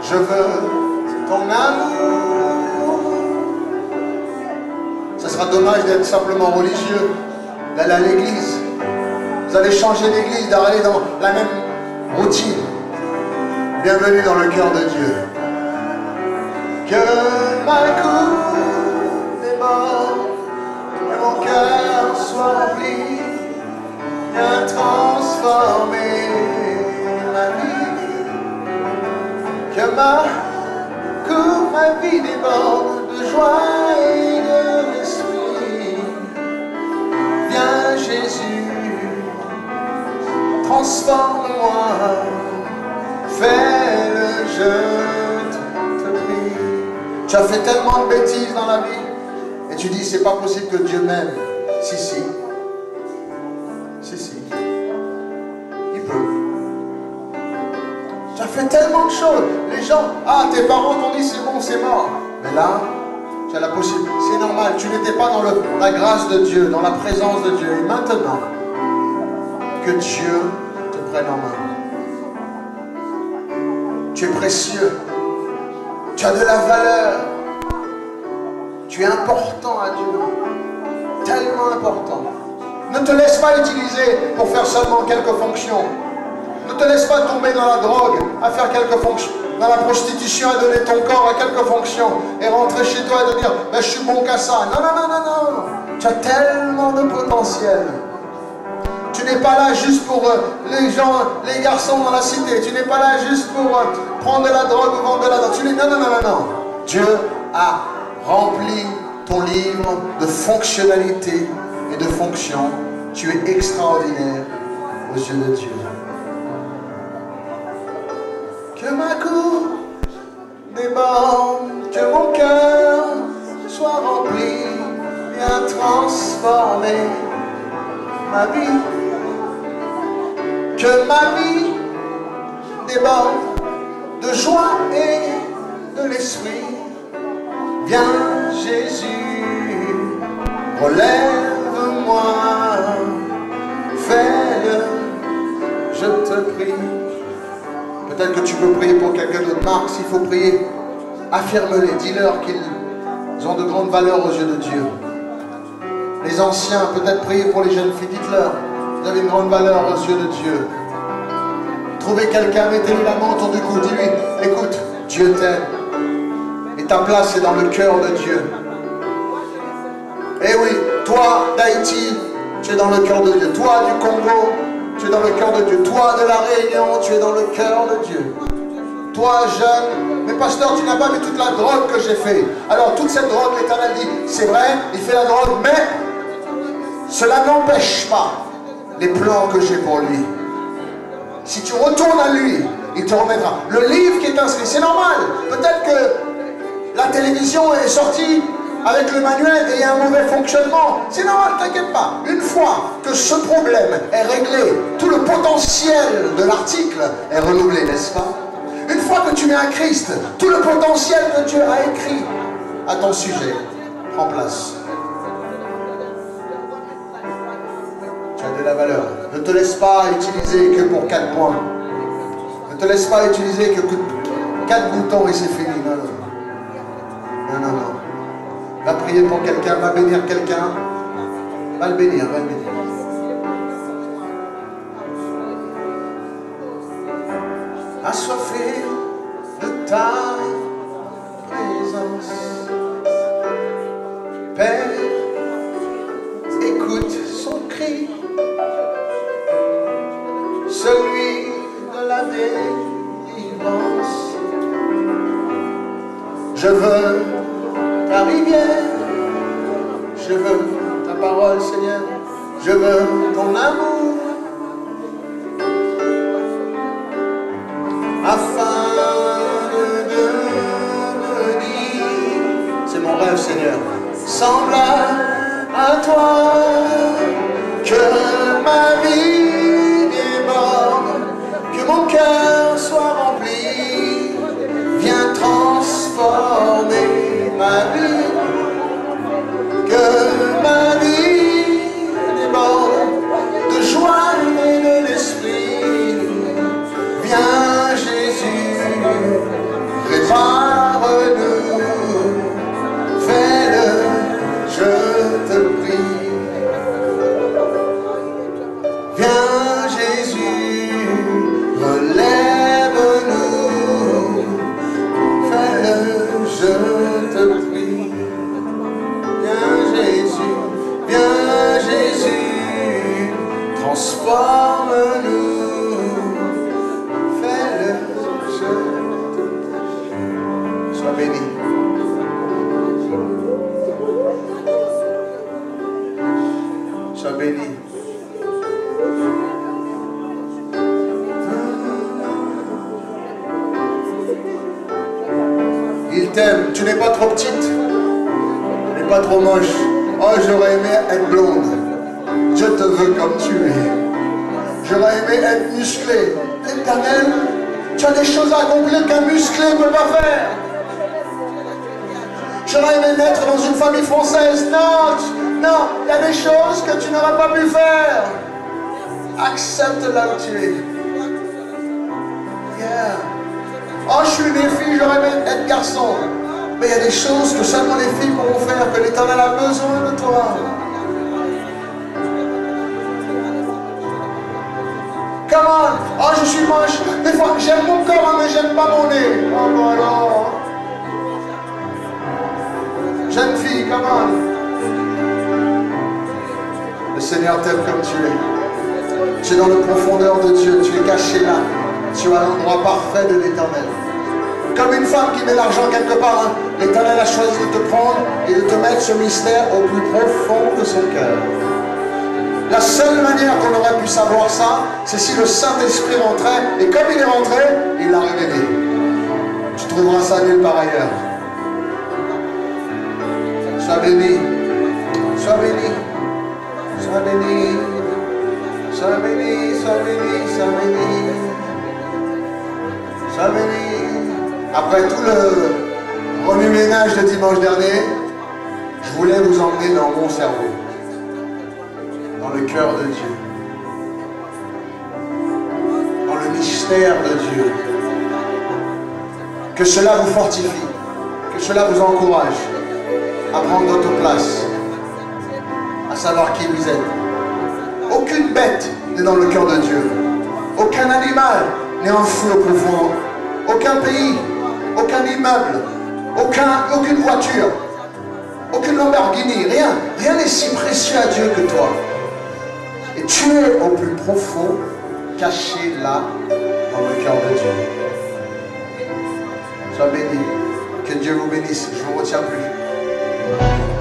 Je veux ton amour. Ce sera sera dommage d'être simplement religieux, d'aller à l'église. Vous allez changer d'église, d'aller dans la même routine. Bienvenue dans le cœur de Dieu. Que ma coupe déborde, que mon cœur soit rempli, bien transformé ma vie. Que ma coupe, ma vie déborde de joie et de l'esprit. Viens Jésus, transforme-moi, fais-le, je te prie. Tu as fait tellement de bêtises dans la vie et tu dis c'est pas possible que Dieu m'aime. Si, si. Si, si. Il peut. Tu as fait tellement de choses. Les gens, ah, tes parents t'ont dit c'est bon, c'est mort. Mais là, tu as la possibilité. C'est normal, tu n'étais pas dans la grâce de Dieu, dans la présence de Dieu. Et maintenant, que Dieu te prenne en main. Tu es précieux. Tu as de la valeur. Tu es important à Dieu. Tellement important. Ne te laisse pas utiliser pour faire seulement quelques fonctions. Ne te laisse pas tomber dans la drogue, à faire quelques fonctions. Dans la prostitution, à donner ton corps à quelques fonctions. Et rentrer chez toi et te dire, ben, je suis bon qu'à ça. Non, non, non, non, non. Tu as tellement de potentiel. Tu n'es pas là juste pour les gens, les garçons dans la cité. Tu n'es pas là juste pour prendre de la drogue ou vendre de la drogue. Non, non, non, non, non. Dieu a rempli ton livre de fonctionnalités et de fonctions. Tu es extraordinaire aux yeux de Dieu. Que ma coupe déborde, que mon cœur soit rempli, bien transformé, ma vie. Que ma vie déborde de joie et de l'esprit. Viens Jésus, relève-moi, fais-le, je te prie. Peut-être que tu peux prier pour quelqu'un d'autre. Marc, s'il faut prier, affirme-les, dis-leur qu'ils ont de grandes valeurs aux yeux de Dieu. Les anciens, peut-être prier pour les jeunes filles, dites-leur, vous avez une grande valeur aux yeux de Dieu. Trouvez quelqu'un, mettez-lui la main autour du cou, dis-lui, écoute, Dieu t'aime. Et ta place est dans le cœur de Dieu. Eh oui, toi d'Haïti, tu es dans le cœur de Dieu. Toi du Congo, tu es dans le cœur de Dieu. Toi de la Réunion, tu es dans le cœur de Dieu. Toi jeune, mais pasteur, tu n'as pas vu toute la drogue que j'ai fait. Alors toute cette drogue, l'Éternel dit, c'est vrai, il fait la drogue, mais cela n'empêche pas les plans que j'ai pour lui. Si tu retournes à lui, il te remettra. Le livre qui est inscrit, c'est normal. Peut-être que la télévision est sortie avec le manuel et il y a un mauvais fonctionnement. C'est normal, t'inquiète pas. Une fois que ce problème est réglé, tout le potentiel de l'article est renouvelé, n'est-ce pas? Une fois que tu mets à Christ, tout le potentiel que Dieu a écrit à ton sujet prend place. Tu as de la valeur. Ne te laisse pas utiliser que pour 4 points. Ne te laisse pas utiliser que 4 boutons et c'est fini. Non, non. Non, non, non. Va prier pour quelqu'un, va bénir quelqu'un. Va le bénir, va le bénir. Assoiffé de ta présence. Père, écoute son cri, celui de la délivrance. Je veux ta rivière, je veux ta parole, Seigneur, je veux ton amour, afin de devenir, c'est mon rêve, Seigneur, semblable à toi, que ma vie déborde, que mon cœur soit rempli, viens transformer ma vie, que ma vie déborde de joie et de l'esprit, viens Jésus, répare-nous, fais-le, je Sois béni. Sois béni. Il t'aime. Tu n'es pas trop petite. Tu n'es pas trop moche. Oh, j'aurais aimé être blonde. Je te veux comme tu es. J'aurais aimé être musclé. Éternel, tu as des choses à accomplir qu'un musclé ne peut pas faire. J'aurais aimé naître dans une famille française. Non, non, il y a des choses que tu n'auras pas pu faire. Accepte là où tu es. Yeah. Oh, je suis né fille, j'aurais aimé être garçon. Mais il y a des choses que seulement les filles pourront faire, que l'Éternel a besoin de toi. Come on. Oh, je suis moche. Des fois, j'aime mon corps, mais j'aime pas mon nez. Oh, bon alors. Jeune fille, come on. Le Seigneur t'aime comme tu es. Tu es dans la profondeur de Dieu. Tu es caché là. Tu es à l'endroit parfait de l'Éternel. Comme une femme qui met l'argent quelque part. Hein. L'Éternel a choisi de te prendre et de te mettre ce mystère au plus profond de son cœur. La seule manière qu'on aurait pu savoir ça, c'est si le Saint-Esprit rentrait, et comme il est rentré, il l'a révélé. Tu trouveras ça nulle part ailleurs. Sois béni, sois béni, sois béni, sois béni, sois béni, sois béni, sois béni. Après tout le remue-ménage de dimanche dernier, je voulais vous emmener dans mon cerveau. Dans le cœur de Dieu, dans le mystère de Dieu. Que cela vous fortifie, que cela vous encourage à prendre votre place, à savoir qui vous êtes. Aucune bête n'est dans le cœur de Dieu. Aucun animal n'est enfoui au profond. Aucun pays, aucun immeuble, aucune voiture, aucune Lamborghini, rien n'est si précieux à Dieu que toi. Et tu es au plus profond, caché là, dans le cœur de Dieu. Sois béni. Que Dieu vous bénisse. Je ne vous retiens plus.